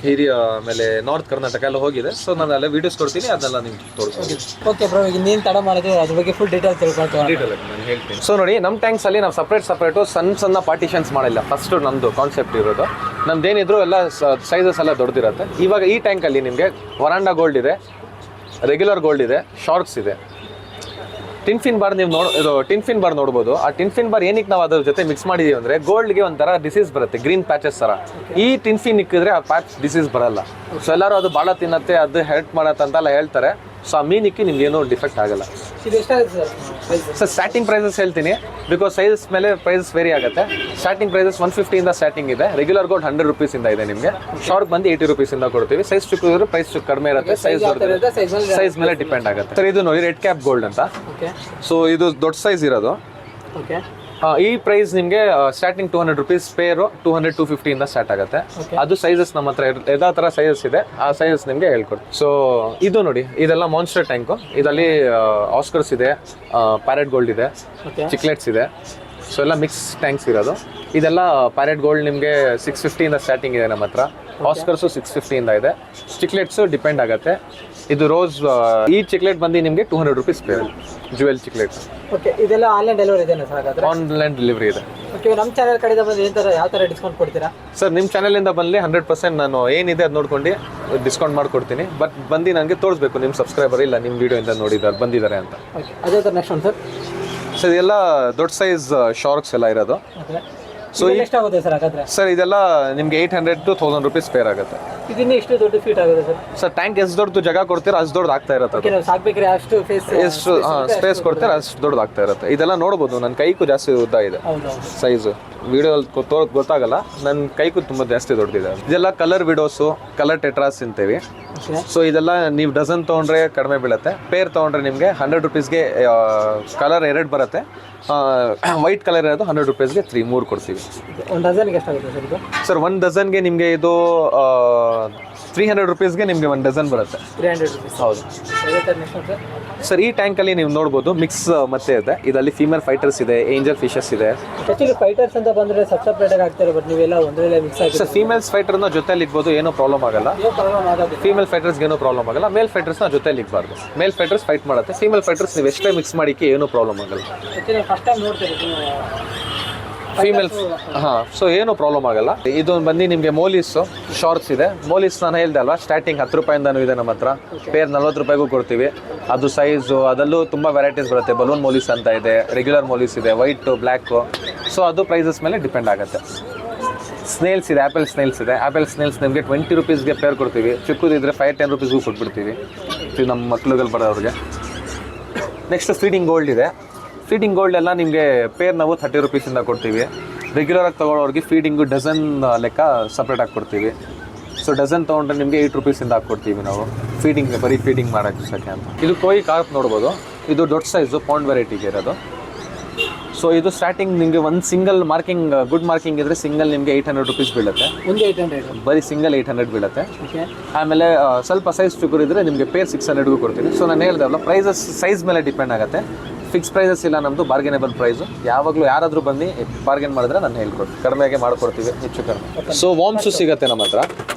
ಹಿರಿಯ, ಆಮೇಲೆ ನಾರ್ತ್ ಕರ್ನಾಟಕ ಎಲ್ಲ ಹೋಗಿದೆ. ಸೊ ನಾನು ಅಲ್ಲೇ ವೀಡಿಯೋಸ್ ಕೊಡ್ತೀನಿ, ಅದನ್ನೆಲ್ಲ ನಿಮ್ಗೆ ತೋರಿಸ್ತೀನಿ. ಓಕೆ ಬ್ರೋ, ಈಗ ನೀನು ತಡ ಮಾಡಿದ್ರೆ ಅದ್ರ ಬಗ್ಗೆ ಫುಲ್ ಡೀಟೇಲ್ಸ್ ತಿಳ್ಕೊಳ್ತೀನಿ. ನಾನು ಹೇಳ್ತೀನಿ. ಸೊ ನೋಡಿ, ನಮ್ಮ ಟ್ಯಾಂಕ್ಸಲ್ಲಿ ನಾವು ಸಪ್ರೇಟು ಸಣ್ಣ ಪಾರ್ಟಿಷನ್ಸ್ ಮಾಡಿಲ್ಲ. ಫಸ್ಟು ನಮ್ಮದು ಕಾನ್ಸೆಪ್ಟ್ ಇರೋದು, ನಮ್ದೇನಿದ್ರು ಎಲ್ಲ ಸೈಜಸ್ ಎಲ್ಲ ದೊಡ್ಡದಿರುತ್ತೆ. ಇವಾಗ ಈ ಟ್ಯಾಂಕಲ್ಲಿ ನಿಮಗೆ ವರಾಂಡಾ ಗೋಲ್ಡ್ ಇದೆ, ರೆಗ್ಯುಲರ್ ಗೋಲ್ಡ್ ಇದೆ, ಶಾರ್ಕ್ಸ್ ಇದೆ. ಟಿನ್ಫಿನ್ ಬಾರ್ ನೀವು ಟಿನ್ಫಿನ್ ಬಾರ್ ನೋಡ್ಬೋದು. ಆ ಟಿನ್ಫಿನ್ ಬಾರ್ ಏನಕ್ಕೆ ನಾವು ಅದ್ರ ಜೊತೆ ಮಿಕ್ಸ್ ಮಾಡಿದೀವಿ ಅಂದರೆ ಗೋಲ್ಡ್ಗೆ ಒಂಥರ ಡಿಸೀಸ್ ಬರುತ್ತೆ, ಗ್ರೀನ್ ಪ್ಯಾಚಸ್ ಥರ. ಈ ಟಿನ್ಫಿನ್ ಇಕ್ಕಿದ್ರೆ ಆ ಪ್ಯಾಚ್ ಡಿಸೀಸ್ ಬರಲ್ಲ. ಸೊ ಎಲ್ಲರೂ ಅದು ಭಾಳ ತಿನ್ನತ್ತೆ, ಅದು ಹೆಲ್ಪ್ ಮಾಡತ್ತೆ ಅಂತೆಲ್ಲ ಹೇಳ್ತಾರೆ. ಸೊ ಆ ಮೀನಿಕ್ಕಿ ನಿಮ್ಗೇನು ಡಿಫೆಕ್ಟ್ ಆಗಲ್ಲ. ಸರ್ ಸ್ಟಾರ್ಟಿಂಗ್ ಪ್ರೈಸಸ್ ಹೇಳ್ತೀನಿ, ಬಿಕಾಸ್ ಸೈಜಸ್ ಮೇಲೆ ಪ್ರೈಸಸ್ ವೇರಿ ಆಗುತ್ತೆ. ಸ್ಟಾರ್ಟಿಂಗ್ ಪ್ರೈಸಸ್ 150 ಸ್ಟಾರ್ಟಿಂಗ್ ಇದೆ. ರೆಗ್ಯುಲರ್ ಗೋಲ್ಡ್ 100 ರೂಪೀಸಿಂದ ಇದೆ ನಿಮಗೆ. ಶಾರ್ಕ್ ಬಂದು 80 ರೂಪೀಸಿಂದ ಕೊಡ್ತೀವಿ. ಸೈಜ್ ಚಿಕ್ಕಿದ್ರೆ ಪ್ರೈಸ್ ಕಡಿಮೆ ಇರುತ್ತೆ, ಸೈಜ್ ಮೇಲೆ ಡಿಪೆಂಡ್ ಆಗುತ್ತೆ. ಸರ್ ಇದು ನೋಡಿ ರೆಡ್ ಕ್ಯಾಪ್ ಗೋಲ್ಡ್ ಅಂತ. ಸೊ ಇದು ದೊಡ್ಡ ಸೈಜ್ ಇರೋದು. ಈ ಪ್ರೈಸ್ ನಿಮಗೆ ಸ್ಟಾರ್ಟಿಂಗ್ 200 rupees ಪೇರು 200-250 ಇಂದ ಸ್ಟಾರ್ಟ್ ಆಗುತ್ತೆ. ಅದು ಸೈಜಸ್ ನಮ್ಮ ಹತ್ರ ಯಾವ ಥರ ಸೈಜಸ್ ಇದೆ ಆ ಸೈಜಸ್ ನಿಮಗೆ ಹೇಳ್ಕೊಡ್ತೀನಿ. ಸೊ ಇದು ನೋಡಿ, ಇದೆಲ್ಲ ಮಾನ್ಸ್ಟರ್ ಟ್ಯಾಂಕು. ಇದರಲ್ಲಿ ಆಸ್ಕರ್ಸ್ ಇದೆ, ಪ್ಯಾರೆಟ್ ಗೋಲ್ಡ್ ಇದೆ, ಚಿಕ್ಲೆಟ್ಸ್ ಇದೆ. ಸೊ ಎಲ್ಲ ಮಿಕ್ಸ್ ಟ್ಯಾಂಕ್ಸ್ ಇರೋದು. ಇದೆಲ್ಲ ಪ್ಯಾರೆಟ್ ಗೋಲ್ಡ್ ನಿಮಗೆ 650 ಇಂದ ಸ್ಟಾರ್ಟಿಂಗ್ ಇದೆ ನಮ್ಮ ಹತ್ರ. ಆಸ್ಕರ್ಸು 650 ಇಂದ ಇದೆ. ಚಿಕ್ಲೆಟ್ಸು ಡಿಪೆಂಡ್ ಆಗುತ್ತೆ. ಇದು ರೋಸ್, ಈ ಚಿಕ್ಲೆಟ್ ಬಂದು ನಿಮಗೆ 200 rupees ಪೇರ್, ಜುವೆಲ್ ಚಿಕ್ಲೆಟ್ಸ್. ಓಕೆ, ಇದೆಲ್ಲ ಆನ್ಲೈನ್ ಡೆಲಿವರಿ ಇದೆ ಸರ್? ಹಾಗಾದ್ರೆ ಆನ್ಲೈನ್ ಡೆಲಿವರಿ ಇದೆ. ಓಕೆ, ನಮ್ಮ ಚಾನಲ್ ಕಡೆಯಿಂದ ಬಂದು ಯಾವ ಥರ ಡಿಸ್ಕೌಂಟ್ ಕೊಡ್ತೀರಾ ಸರ್? ನಿಮ್ಮ ಚಾನಲಿಂದ ಬಂದರೆ 100% ನಾನು ಏನಿದೆ ಅದು ನೋಡ್ಕೊಂಡು ಡಿಸ್ಕೌಂಟ್ ಮಾಡ್ಕೊಡ್ತೀನಿ. ಬಟ್ ಬಂದು ನನಗೆ ತೋರಿಸ್ಬೇಕು ನಿಮ್ಮ ಸಬ್ಸ್ಕ್ರೈಬರ್ ಇಲ್ಲ ನಿಮ್ಮ ವಿಡಿಯೋಯಿಂದ ನೋಡಿದ್ದಾರೆ ಬಂದಿದ್ದಾರೆ ಅಂತ. ಓಕೆ, ಅದೇ ಥರ ನೆಕ್ಸ್ಟ್ ಒಂದು ಸರ್ ಇದೆಲ್ಲ ದೊಡ್ಡ ಸೈಜ್ ಶಾರ್ಕ್ಸ್ ಎಲ್ಲ ಇರೋದು. ಸೊ ಎಷ್ಟಾಗುತ್ತೆ ಸರ್ ಹಾಗಾದ್ರೆ? ಸರ್ ಇದೆಲ್ಲ ನಿಮಗೆ 800-1000 rupees ಪೇರ್ ಆಗುತ್ತೆ. ಇದನ್ನ ಎಷ್ಟು ದೊಡ್ಡ ಫೀಟ್ ಆಗುತ್ತೆ ಸರ್? ಸರ್ ಟ್ಯಾಂಕ್ ಎಷ್ಟು ದೊಡ್ಡದು ಜಾಗ ಕೊಡ್ತೀರಾ ಅಷ್ಟು ದೊಡ್ಡದು ಆಗ್ತಾ ಇರುತ್ತೆ. ನಾವು ಸಾಕ್ಬೇಕ್ರೆ ಅಷ್ಟು ಎಷ್ಟು ಸ್ಪೇಸ್ ಕೊಡ್ತೀರಾ ಅಷ್ಟು ದೊಡ್ಡದು ಆಗ್ತಾ ಇರುತ್ತೆ. ಇದೆಲ್ಲ ನೋಡ್ಬೋದು, ನನ್ನ ಕೈಗೂ ಜಾಸ್ತಿ ಉದ್ದ ಇದೆ ಸೈಜು. ವಿಡಿಯೋಲ್ಲಿ ಗೊತ್ತಾಗಲ್ಲ, ನನ್ನ ಕೈಗೂ ತುಂಬ ಜಾಸ್ತಿ ದೊಡ್ಡದಿದೆ. ಇದೆಲ್ಲ ಕಲರ್ ವಿಡೋಸು, ಕಲರ್ ಟೆಟ್ರಾಸ್ ಅಂತೀವಿ. ಸೊ ಇದೆಲ್ಲ ನೀವು ಡಜನ್ ತೊಗೊಂಡ್ರೆ ಕಡಿಮೆ ಬೀಳುತ್ತೆ. ಪೇರ್ ತೊಗೊಂಡ್ರೆ ನಿಮಗೆ 100 rupeesಗೆ ಕಲರ್ 2 ಬರುತ್ತೆ. ವೈಟ್ ಕಲರ್ ಇರೋದು 100 rupeesಗೆ 3 ಕೊಡ್ತೀವಿ. ಒಂದು ಡಜನ್ಗೆ ಎಷ್ಟಾಗುತ್ತೆ ಸರ್ ಇದು? ಸರ್ 1 ಡಜನ್ಗೆ ನಿಮಗೆ ಇದು 300 rupeesಗೆ ನಿಮಗೆ 1 ಡಜನ್ ಬರುತ್ತೆ. 300 rupees. ಹೌದು ಸರ್. ಈ ಟ್ಯಾಂಕಲ್ಲಿ ನೀವು ನೋಡ್ಬೋದು ಮಿಕ್ಸ್ ಮತ್ತೆ ಇದೆ. ಇದರಲ್ಲಿ ಫೀಮೇಲ್ ಫೈಟರ್ಸ್ ಇದೆ, ಏಂಜಲ್ ಫಿಶಸ್ ಇದೆ. ಆಕ್ಚುಲಿ ಫೈಟರ್ಸ್ ಅಂತ ಬಂದರೆ ಸಪ್ರೇಟ್ ಆಗಿ ಆಗ್ತಾರೆ, ಬಟ್ ನೀವೆಲ್ಲ ಒಂದರಲ್ಲೇ ಮಿಕ್ಸ್ ಆಗಿ. ಸರ್ ಫೀಮೇಲ್ಸ್ ಫೈಟರ್ನ ಜೊತೆಲಿ ಇಕ್ಬೋದು, ಏನೂ ಪ್ರಾಬ್ಲಮ್ ಆಗಲ್ಲ. ಫೀಮೇಲ್ ಫೈಟರ್ಸ್ಗೆ ಏನೂ ಪ್ರಾಬ್ಲಮ್ ಆಗಲ್ಲ. ಮೇಲ್ ಫೈಟರ್ಸ್ನ ಜೊತೆಲಿ ಇಕ್ಬಾರ್ದು. ಮೇಲ್ ಫೈಟರ್ಸ್ ಫೈಟ್ ಮಾಡುತ್ತೆ, ಫೀಮೇಲ್ ಫೈಟರ್ಸ್ ನೀವು ಎಷ್ಟೇ ಮಿಕ್ಸ್ ಮಾಡಿಕ್ಕೆ ಏನೂ ಪ್ರಾಬ್ಲಮ್ ಆಗಲ್ಲ. ಫಸ್ಟ್ ಟೈಮ್ ನೋಡ್ತೀವಿ ಫೀಮೇಲ್. ಹಾಂ, ಸೊ ಏನೂ ಪ್ರಾಬ್ಲಮ್ ಆಗಲ್ಲ. ಇದು ಬಂದು ನಿಮಗೆ ಮೋಲಿಸು ಶಾರ್ಟ್ಸ್ ಇದೆ. ಮೋಲಿಸ್ ನಾನು ಹೇಳ್ದೆ ಅಲ್ವಾ, ಸ್ಟಾರ್ಟಿಂಗ್ 10 ರೂಪಾಯಿಂದನೂ ಇದೆ ನಮ್ಮ ಹತ್ರ. ಪೇರ್ 40 ರೂಪಾಯಿಗೂ ಕೊಡ್ತೀವಿ. ಅದು ಸೈಜು ಅದರಲ್ಲೂ ತುಂಬ ವೆರೈಟೀಸ್ ಬರುತ್ತೆ. ಬಲೂನ್ ಮೋಲಿಸ್ ಅಂತ ಇದೆ, ರೆಗ್ಯುಲರ್ ಮೋಲಿಸ್ ಇದೆ, ವೈಟು, ಬ್ಲ್ಯಾಕು. ಸೊ ಅದು ಪ್ರೈಸಸ್ ಮೇಲೆ ಡಿಪೆಂಡ್ ಆಗುತ್ತೆ. ಸ್ನೇಲ್ಸ್ ಇದೆ, ಆ್ಯಪಲ್ ಸ್ನೇಲ್ಸ್ ಇದೆ. ಆ್ಯಪಲ್ ಸ್ನೇಲ್ಸ್ ನಿಮಗೆ 20 rupeesಗೆ ಪೇರ್ ಕೊಡ್ತೀವಿ. ಚಿಕ್ಕದಿದ್ರೆ 5-10 rupeesಗೂ ಕೊಟ್ಬಿಡ್ತೀವಿ ನಮ್ಮ ಮಕ್ಳುಗಳು ಬರೋರಿಗೆ. ನೆಕ್ಸ್ಟ್ ಫೀಡಿಂಗ್ ಗೋಲ್ಡ್ ಇದೆ. ಫೀಡಿಂಗ್ ಗೋಲ್ಡ್ ಎಲ್ಲ ನಿಮಗೆ ಪೇರ್ ನಾವು 30 rupeesಯಿಂದ ಕೊಡ್ತೀವಿ. ರೆಗ್ಯುಲರಾಗಿ ತೊಗೊಳೋರಿಗೆ ಫೀಡಿಂಗು ಡಜನ್ ಲೆಕ್ಕ ಸಪ್ರೇಟಾಗಿ ಕೊಡ್ತೀವಿ. ಸೊ ಡಜನ್ ತೊಗೊಂಡ್ರೆ ನಿಮಗೆ 8 rupeesಯಿಂದ ಹಾಕ್ಕೊಡ್ತೀವಿ ನಾವು ಫೀಡಿಂಗ್, ಬರೀ ಫೀಡಿಂಗ್ ಮಾಡೋಕ್ಕೆ ಅಂತ. ಇದು ಕೋಯಿ ಕಾರ್ಪ್ ನೋಡ್ಬೋದು. ಇದು ದೊಡ್ಡ ಸೈಜು ಪಾಂಡ್ ವೆರೈಟಿಗೆ ಇರೋದು. ಸೊ ಇದು ಸ್ಟಾರ್ಟಿಂಗ್ ನಿಮಗೆ ಒಂದು ಸಿಂಗಲ್ ಮಾರ್ಕಿಂಗ್, ಗುಡ್ ಮಾರ್ಕಿಂಗ್ ಇದ್ದರೆ ಸಿಂಗಲ್ ನಿಮಗೆ 800 rupees ಬೀಳುತ್ತೆ. ಒಂದು 800, ಬರೀ ಸಿಂಗಲ್ 800 ಬೀಳುತ್ತೆ. ಆಮೇಲೆ ಸ್ವಲ್ಪ ಸೈಜ್ ಚುಕ್ಕರ್ ಇದ್ದರೆ ನಿಮಗೆ ಪೇರ್ 600ಗೂ ಕೊಡ್ತೀನಿ. ಸೊ ನಾನು ಹೇಳ್ದಲ್ಲ, ಪ್ರೈಸಸ್ ಸೈಜ್ ಮೇಲೆ ಡಿಪೆಂಡ್ ಆಗುತ್ತೆ. ಫಿಕ್ಸ್ ಪ್ರೈಸಸ್ ಇಲ್ಲ ನಮ್ಮದು, ಬಾರ್ಗೇನೇಬಲ್ ಪ್ರೈಸು. ಯಾವಾಗಲೂ ಯಾರಾದರೂ ಬಂದು ಬಾರ್ಗೇನ್ ಮಾಡಿದ್ರೆ ನಾನು ಹೇಳ್ಕೊಡ್ತೀನಿ, ಕಡಿಮೆಗೆ ಮಾಡಿಕೊಡ್ತೀವಿ, ಹೆಚ್ಚು ಕಡಿಮೆ. ಸೊ ವಾಮ್ಸು ಸಿಗುತ್ತೆ ನಮ್ಮ ಹತ್ರ.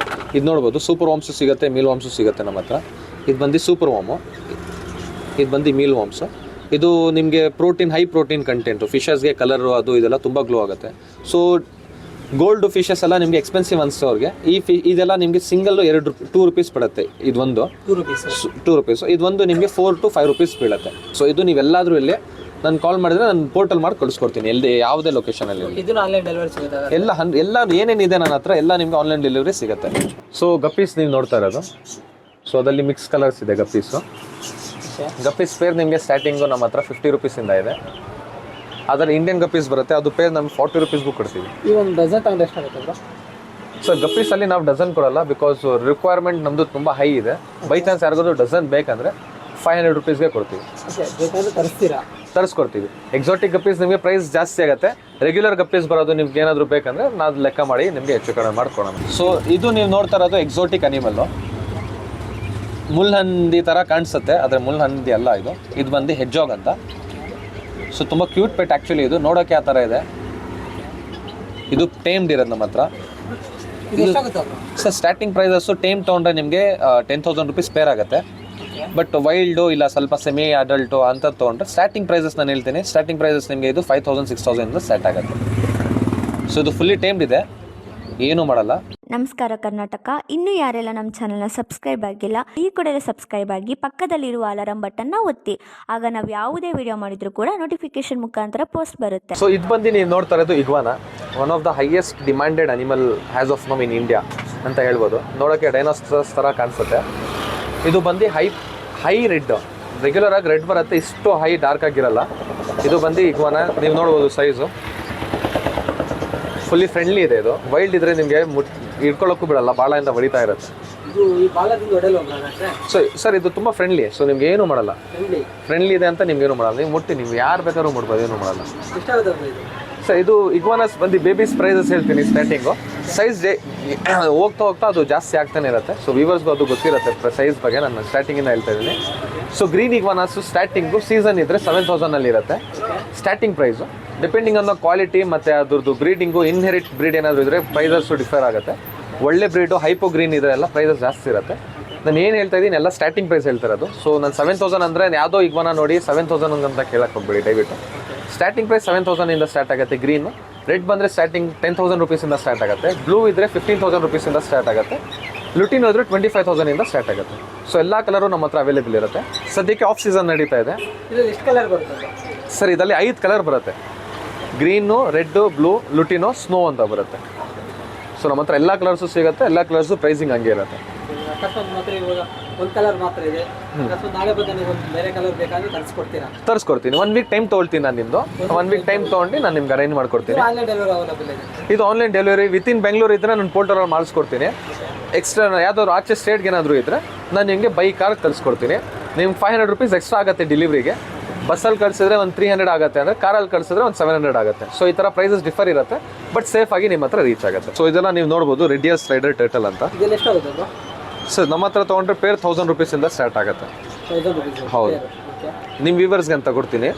ಇದು ನೋಡ್ಬೋದು, ಸೂಪರ್ ವಾಮ್ಸು ಸಿಗುತ್ತೆ, ಮೀಲ್ ವಾಮ್ಸು ಸಿಗುತ್ತೆ ನಮ್ಮ ಹತ್ರ. ಇದು ಬಂದು ಸೂಪರ್ ವಾಮು, ಇದು ಬಂದು ಮೀಲ್ ವಾಮ್ಸು. ಇದು ನಿಮಗೆ ಪ್ರೋಟೀನ್, ಹೈ ಪ್ರೋಟೀನ್ ಕಂಟೆಂಟು. ಫಿಶಸ್ಗೆ ಕಲರು ಅದು ಇದೆಲ್ಲ ತುಂಬ ಗ್ಲೋ ಆಗುತ್ತೆ. ಸೊ ಗೋಲ್ಡ್ ಫಿಶಸ್ ಎಲ್ಲ ನಿಮಗೆ ಎಕ್ಸ್ಪೆನ್ಸಿವ್ ಅನಿಸೋರಿಗೆ ಇದೆಲ್ಲ ನಿಮಗೆ ಸಿಂಗಲ್ 2 rupees ಪಡುತ್ತೆ. ಇದೊಂದು 2 rupees. ಇದೊಂದು ನಿಮಗೆ 4 to 5 rupees ಬೀಳುತ್ತೆ. ಸೊ ಇದು ನೀವೆಲ್ಲಾದರೂ ಇಲ್ಲಿ ನಾನು ಕಾಲ್ ಮಾಡಿದ್ರೆ ನಾನು ಪೋರ್ಟಲ್ ಮಾಡಿ ಕಳಿಸ್ಕೊಡ್ತೀನಿ, ಯಾವುದೇ ಲೊಕೇಶನಲ್ಲಿ. ಎಲ್ಲ ಏನೇನಿದೆ ನನ್ನ ಹತ್ರ ಎಲ್ಲ ನಿಮಗೆ ಆನ್ಲೈನ್ ಡೆಲಿವರಿ ಸಿಗುತ್ತೆ. ಸೊ ಗಪ್ಪೀಸ್ ನೀವು ನೋಡ್ತಾ ಇರೋದು. ಸೊ ಅದರಲ್ಲಿ ಮಿಕ್ಸ್ ಕಲರ್ಸ್ ಇದೆ ಗಪ್ಪೀಸು. ಗಪ್ಪೀಸ್ ಪೇರ್ ನಿಮಗೆ ಸ್ಟಾರ್ಟಿಂಗು ನಮ್ಮ ಹತ್ರ 50 rupeesಯಿಂದ ಇದೆ. ಅದರಲ್ಲಿ ಇಂಡಿಯನ್ ಗಪ್ಪೀಸ್ ಬರುತ್ತೆ, ಅದು ಪೇರ್ ನಮ್ಗೆ 40 rupeesಗೂ ಕೊಡ್ತೀವಿ. ಈ ಒಂದು ಡಜನ್ ತಗೊಂಡು ಎಷ್ಟಾಗುತ್ತೆ? ಸೊ ಗಪ್ಪೀಸಲ್ಲಿ ನಾವು ಡಜನ್ ಕೊಡಲ್ಲ, ಬಿಕಾಸ್ ರಿಕ್ವೈರ್ಮೆಂಟ್ ನಮ್ಮದು ತುಂಬ ಹೈ ಇದೆ. ಬೈ ಚಾನ್ಸ್ ಯಾರಿಗಾದ್ರು ಡಜನ್ ಬೇಕಂದರೆ 500 rupeesಗೆ ಕೊಡ್ತೀವಿ. ತರಿಸ್ಕೊಡ್ತೀವಿ. ಎಕ್ಸಾಟಿಕ್ ಗಪ್ಪೀಸ್ ನಿಮಗೆ ಪ್ರೈಸ್ ಜಾಸ್ತಿ ಆಗುತ್ತೆ. ರೆಗ್ಯುಲರ್ ಗಪ್ಪೀಸ್ ಬರೋದು ನಿಮ್ಗೆ ಏನಾದರೂ ಬೇಕಂದರೆ ನಾವು ಲೆಕ್ಕ ಮಾಡಿ ನಿಮಗೆ ಹೆಚ್ಚು ಕಡಿಮೆ ಮಾಡ್ಕೊಡೋಣ. ಸೊ ಇದು ನೀವು ನೋಡ್ತಾ ಇರೋದು ಎಕ್ಸಾಟಿಕ್ ಅನಿಮಲ್ಲು. ಮುಳ್ಳುಹಂದಿ ಥರ ಕಾಣಿಸುತ್ತೆ, ಆದರೆ ಮುಳ್ಳುಹಂದಿ ಅಲ್ಲ ಇದು. ಇದು ಬಂದು ಹೆಜ್ಜಾಗ್ ಅಂತ. ಸೊ ತುಂಬ ಕ್ಯೂಟ್ ಪೆಟ್ ಆ್ಯಕ್ಚುಲಿ. ಇದು ನೋಡೋಕ್ಕೆ ಆ ಥರ ಇದೆ. ಇದು ಟೇಮ್ಡ್ ಇರೋದು ನಮ್ಮ ಹತ್ರ. ಸರ್ ಸ್ಟಾರ್ಟಿಂಗ್ ಪ್ರೈಸಸ್ಸು ಟೇಮ್ ತೊಗೊಂಡ್ರೆ ನಿಮಗೆ 10,000 rupees ಪೇರ್ ಆಗುತ್ತೆ. ಬಟ್ ವೈಲ್ಡು ಇಲ್ಲ ಸ್ವಲ್ಪ ಸೆಮಿ ಅಡಲ್ಟು ಅಂತ ತೊಗೊಂಡ್ರೆ ಸ್ಟಾರ್ಟಿಂಗ್ ಪ್ರೈಸಸ್ ನಾನು ಹೇಳ್ತೀನಿ. ಸ್ಟಾರ್ಟಿಂಗ್ ಪ್ರೈಸಸ್ ನಿಮಗೆ ಇದು 5,000-6,000 ಸ್ಟಾರ್ಟ್ ಆಗುತ್ತೆ. ಸೊ ಇದು ಫುಲ್ಲಿ ಟೇಮ್ಡ್ ಇದೆ, ಏನೂ ಮಾಡಲ್ಲ. ನಮಸ್ಕಾರ ಕರ್ನಾಟಕ. ಇನ್ನೂ ಯಾರೆಲ್ಲ ನಮ್ಮ ಚಾನಲ್ನ ಸಬ್ಸ್ಕ್ರೈಬ್ ಆಗಿಲ್ಲ, ಈ ಕೂಡಲೇ ಸಬ್ಸ್ಕ್ರೈಬ್ ಆಗಿ ಪಕ್ಕದಲ್ಲಿರುವ ಅಲಾರಂ ಬಟನ್ನ ಒತ್ತಿ. ಆಗ ನಾವು ಯಾವುದೇ ವಿಡಿಯೋ ಮಾಡಿದರೂ ಕೂಡ ನೋಟಿಫಿಕೇಶನ್ ಮುಖಾಂತರ ಪೋಸ್ಟ್ ಬರುತ್ತೆ. ಸೊ ಇದು ಬಂದು ನೀವು ನೋಡ್ತಾ ಇರೋದು iguana, one of the highest demanded animal has of ನಮ್ ಇನ್ ಇಂಡಿಯಾ ಅಂತ ಹೇಳ್ಬೋದು. ನೋಡೋಕ್ಕೆ ಡೈನೋಸಾರ್ಸ್ ಥರ ಕಾಣಿಸುತ್ತೆ. ಇದು ಬಂದು ಹೈ ರೆಡ್, ರೆಗ್ಯುಲರ್ ಆಗಿ ರೆಡ್ ಬರುತ್ತೆ, ಇಷ್ಟು ಹೈ ಡಾರ್ಕ್ ಆಗಿರಲ್ಲ. ಇದು ಬಂದು ಇಗ್ವಾನಾ, ನೀವು ನೋಡ್ಬೋದು ಸೈಜು ಫುಲ್ಲಿ ಫ್ರೆಂಡ್ಲಿ ಇದೆ. ಇದು ವೈಲ್ಡ್ ಇದ್ದರೆ ನಿಮಗೆ ಇಟ್ಕೊಳ್ಳೋಕ್ಕೂ ಬಿಡಲ್ಲ, ಬಾಳೆಯಿಂದ ಹೊಡಿತಾ ಇರುತ್ತೆ. ಇದು ಈ ಬಾಲದಿಂದ ಹೊಡೆಯಲು ಹೋಗ್ಲಾಗತ್ತೆ ಸೊ ಸರ್ ಇದು ತುಂಬ ಫ್ರೆಂಡ್ಲಿ, ಸೊ ನಿಮ್ಗೆ ಏನು ಮಾಡಲ್ಲ, ಫ್ರೆಂಡ್ಲಿ ಇದೆ ಅಂತ ನಿಮ್ಗೇನು ಮಾಡಲ್ಲ. ನೀವು ಮುಟ್ಟಿ ನೀವು ಯಾರು ಬೇಕಾದ್ರೂ ಮುಟ್ಬೋದು, ಏನು ಮಾಡಲ್ಲ. ಎಷ್ಟಾಗುತ್ತೆ ಇದು? ಸರ್ ಇದು ಇಗ್ವಾನಸ್ ಬಂದು ಬೇಬೀಸ್ ಪ್ರೈಸಸ್ ಹೇಳ್ತೀನಿ ಸ್ಟಾರ್ಟಿಂಗು. ಸೈಜ್ ಹೋಗ್ತಾ ಹೋಗ್ತಾ ಅದು ಜಾಸ್ತಿ ಆಗ್ತಾನೆ ಇರುತ್ತೆ. ಸೊ ವ್ಯೂವರ್ಸ್ಗೂ ಅದು ಗೊತ್ತಿರುತ್ತೆ ಸೈಜ್ ಬಗ್ಗೆ, ನಾನು ಸ್ಟಾರ್ಟಿಂಗಿಂದ ಹೇಳ್ತಾ ಇದ್ದೀನಿ. ಸೊ ಗ್ರೀನ್ ಇಗ್ವಾನಸ್ ಸ್ಟಾರ್ಟಿಂಗು ಸೀಸನ್ ಇದ್ದರೆ 7,000 ಇರುತ್ತೆ starting price. Depending on the quality ಮತ್ತು ಅದ್ರದ್ದು ಬ್ರೀಡಿಂಗು, ಇನ್ಹೆರಿಟ್ ಬ್ರೀಡ್ ಏನಾದರೂ ಇದ್ದರೆ ಪ್ರೈಸಸ್ಸು ಡಿಫರ್ ಆಗುತ್ತೆ. ಒಳ್ಳೆ ಬ್ರೀಡು ಹೈಪೋ ಗ್ರೀನ್ ಇದ್ರೆ ಎಲ್ಲ ಪ್ರೈಸಸ್ ಜಾಸ್ತಿ ಇರುತ್ತೆ. ನಾನು ಏನು ಹೇಳ್ತಾ ಇದ್ದೀನಿ ಎಲ್ಲ ಸ್ಟಾರ್ಟಿಂಗ್ ಪ್ರೈಸ್ ಹೇಳ್ತಿರೋದು. ಸೊ ನಾನು 7,000 ಅಂದರೆ ಯಾವುದೋ ಇಗ್ವಾನ ನೋಡಿ 7,000 ಅಂತ ಕೇಳಕ್ಕೆ ಹೋಗ್ಬೇಡಿ ದಯವಿಟ್ಟು. ಸ್ಟಾರ್ಟಿಂಗ್ ಪ್ರೈಸ್ 7,000 ಸ್ಟಾರ್ಟ್ ಆಗುತ್ತೆ ಗ್ರೀನು. ರೆಡ್ ಬಂದರೆ ಸ್ಟಾರ್ಟಿಂಗ್ 10,000 ರೂಪೀಸಿಂದ ಸ್ಟಾರ್ಟ್ ಆಗುತ್ತೆ. ಬ್ಲೂ ಇದ್ದರೆ 15,000 ರೂಪೀಸಿಂದ ಸ್ಟಾರ್ಟ್ ಆಗುತ್ತೆ. ಲುಟಿನ್ ಹೋದರೆ 25,000 ಸ್ಟಾರ್ಟ್ ಆಗುತ್ತೆ. ಸೊ ಎಲ್ಲ ಕಲರು ನಮ್ಮ ಹತ್ರ ಅವೈಲೇಬಲ್ ಇರುತ್ತೆ. ಸದ್ಯಕ್ಕೆ ಆಫ್ ಸೀಸನ್ ನಡೀತಾ ಇದೆ. ಇದು ಎಷ್ಟು ಕಲರ್ ಬರುತ್ತೆ ಸರ್ ಇದರಲ್ಲಿ 5 ಕಲರ್ ಬರುತ್ತೆ. Green, red, blue, lutino, snow ಅಂತ ಬರುತ್ತೆ. ಸೊ ನಮ್ಮ ಹತ್ರ ಎಲ್ಲ ಕಲರ್ಸು ಸಿಗುತ್ತೆ. ಎಲ್ಲ ಕಲರ್ಸು ಪ್ರೈಸಿಂಗ್ ಹಂಗೆ ಇರುತ್ತೆ. ಅಕಸ್ಮಾತ್ ಮಾತ್ರ ಇವಾಗ ಒಂದು ಕಲರ್ ಮಾತ್ರ ಇದೆ, ಅಕಸ್ಮಾತ್ ನಾಳೆ ಬಂದು ನೀವು ಬೇರೆ ಕಲರ್ ಬೇಕಾದ್ರೆ ತರಿಸ್ಕೊಡ್ತೀರಾ? ತರಿಸ್ಕೊಡ್ತೀನಿ. 1 ವೀಕ್ ಟೈಮ್ ತೊಗೊಳ್ತೀನಿ ನಾನು ನಿಮ್ಮದು. 1 ವೀಕ್ ಟೈಮ್ ತೊಗೊಂಡು ನಾನು ನಿಮ್ಗೆ ಅರೇಂಜ್ ಮಾಡ್ಕೊಡ್ತೀನಿ. ಆನ್ಲೈನ್ ಡೆಲಿವರಿ ಅವೈಲೇಬಲ್ ಇದೆ. ಇದು ಆನ್ಲೈನ್ ಡೆಲಿವರಿ ವಿತಿನ್ ಬೆಂಗಳೂರು ಇದ್ದರೆ ನಾನು ಪೋರ್ಟರಲ್ಲಿ ಮಾಡಿಸ್ಕೊಡ್ತೀನಿ. ಎಕ್ಸ್ಟ್ರಾ ಯಾವುದಾದ್ರು ಆಚೆ ಸ್ಟೇಟ್ಗೆ ಏನಾದರೂ ಇದ್ದರೆ ನಾನು ನಿಮಗೆ ಬೈ ಕಾರ್ ತರಿಸ್ಕೊಡ್ತೀನಿ. ನಿಮ್ಗೆ 500 ರೂಪೀಸ್ ಎಕ್ಸ್ಟ್ರಾ ಆಗುತ್ತೆ ಡೆಲಿವರಿಗೆ. ಬಸ್ಸಲ್ಲಿ ಕಳಿಸಿದ್ರೆ ಒಂದು 300 ಆಗುತ್ತೆ, ಅಂದರೆ ಕಾರಲ್ಲಿ ಕಳಿಸಿದ್ರೆ ಒಂದು 700 ಆಗುತ್ತೆ. ಸೊ ಈ ಥರ ಪ್ರೈಸಸ್ ಡಿಫರ್ ಇರುತ್ತೆ, ಬಟ್ ಸೇಫಾಗಿ ನಿಮ್ಮ ಹತ್ರ ರೀಚ್ ಆಗುತ್ತೆ. ಸೊ ಇದೆಲ್ಲ ನೀವು ನೋಡ್ಬೋದು ರೆಡಿಯಸ್ ಸ್ಲೈಡರ್ ಟರ್ಟಲ್ ಅಂತ. ಇದೆಲ್ಲ ಎಷ್ಟಾಗುತ್ತೆ ಬ್ರೋ? ಸರ್ ನಮ್ಮ ಹತ್ರ ತೊಗೊಂಡ್ರೆ ಪೇರ್ 1,000 ರೂಪೀಸಿಂದ ಸ್ಟಾರ್ಟ್ ಆಗುತ್ತೆ. 1000 ರೂಪೀಸ್? ಹೌದು. ನಿಮ್ಮ ವ್ಯೂವರ್ಸ್ಗೆ ಅಂತ ಕೊಡ್ತೀನಿ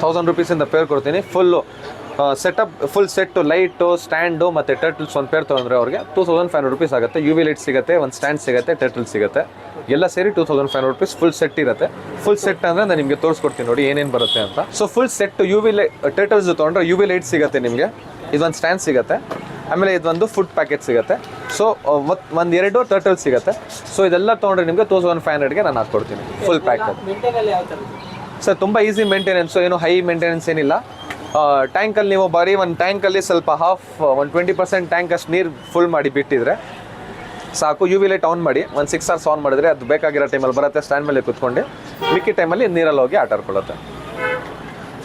1000 ರೂಪೀಸಿಂದ ಪೇರ್ ಕೊಡ್ತೀನಿ. Full setup full set, light, stand ಮತ್ತು ಟರ್ಟಲ್ಸ್ ಒಂದು ಪೇರ್ ತೊಗೊಂಡ್ರೆ ಅವ್ರಿಗೆ 2,500 ರೂಪೀಸ್ ಆಗುತ್ತೆ. UV ಲೈಟ್ ಸಿಗುತ್ತೆ, ಒಂದು ಸ್ಟ್ಯಾಂಡ್ ಸಿಗುತ್ತೆ, ಟರ್ಟಲ್ ಸಿಗುತ್ತೆ, ಎಲ್ಲ ಸೇರಿ 2,500 ರೂಪೀಸ್ ಫುಲ್ ಸೆಟ್ ಇರುತ್ತೆ. ಫುಲ್ ಸೆಟ್ ಅಂದರೆ ನಾನು ನಿಮಗೆ ತೋರಿಸ್ಕೊಡ್ತೀನಿ ನೋಡಿ ಏನೇನು ಬರುತ್ತೆ ಅಂತ. So full set UV light turtles ತೊಗೊಂಡ್ರೆ UV ಲೈಟ್ ಸಿಗುತ್ತೆ ನಿಮಗೆ, ಇದೊಂದು ಸ್ಟ್ಯಾಂಡ್ ಸಿಗುತ್ತೆ, ಆಮೇಲೆ ಇದೊಂದು ಫುಡ್ ಪ್ಯಾಕೆಟ್ ಸಿಗುತ್ತೆ. ಸೊ ಒಂದೆರಡು ಟರ್ಟಲ್ ಸಿಗುತ್ತೆ. ಸೊ ಇದೆಲ್ಲ ತೊಗೊಂಡ್ರೆ ನಿಮಗೆ 2,500ಗೆ ನಾನು ಹಾಕ್ಕೊಡ್ತೀನಿ ಫುಲ್ ಪ್ಯಾಕೆಟ್. ಮೇಂಟೈನಲ್ಲಿ ಯಾವ ಥರ? ಸರ್ ತುಂಬ ಈಸಿ ಮೇಂಟೆನೆನ್ಸು, ಏನು ಹೈ ಮೇಂಟೆನೆನ್ಸ್ ಏನಿಲ್ಲ. ಟ್ಯಾಂಕಲ್ಲಿ ನೀವು ಬರೀ ಒಂದು ಟ್ಯಾಂಕಲ್ಲಿ ಸ್ವಲ್ಪ ಒಂದು 20% ಟ್ಯಾಂಕ್ ಅಷ್ಟು ನೀರು ಫುಲ್ ಮಾಡಿ ಬಿಟ್ಟಿದ್ರೆ ಸಾಕು. UV ಲೈಟ್ ಆನ್ ಮಾಡಿ ಒಂದು 6 hours ಆನ್ ಮಾಡಿದ್ರೆ ಅದು ಬೇಕಾಗಿರೋ ಟೈಮಲ್ಲಿ ಬರುತ್ತೆ, ಸ್ಟ್ಯಾಂಡ್ ಮೇಲೆ ಕೂತ್ಕೊಂಡು ಮಿಕ್ಕಿ ಟೈಮಲ್ಲಿ ನೀರಲ್ಲಿ ಹೋಗಿ ಆಟ ಆಡ್ಕೊಳ್ಳುತ್ತೆ.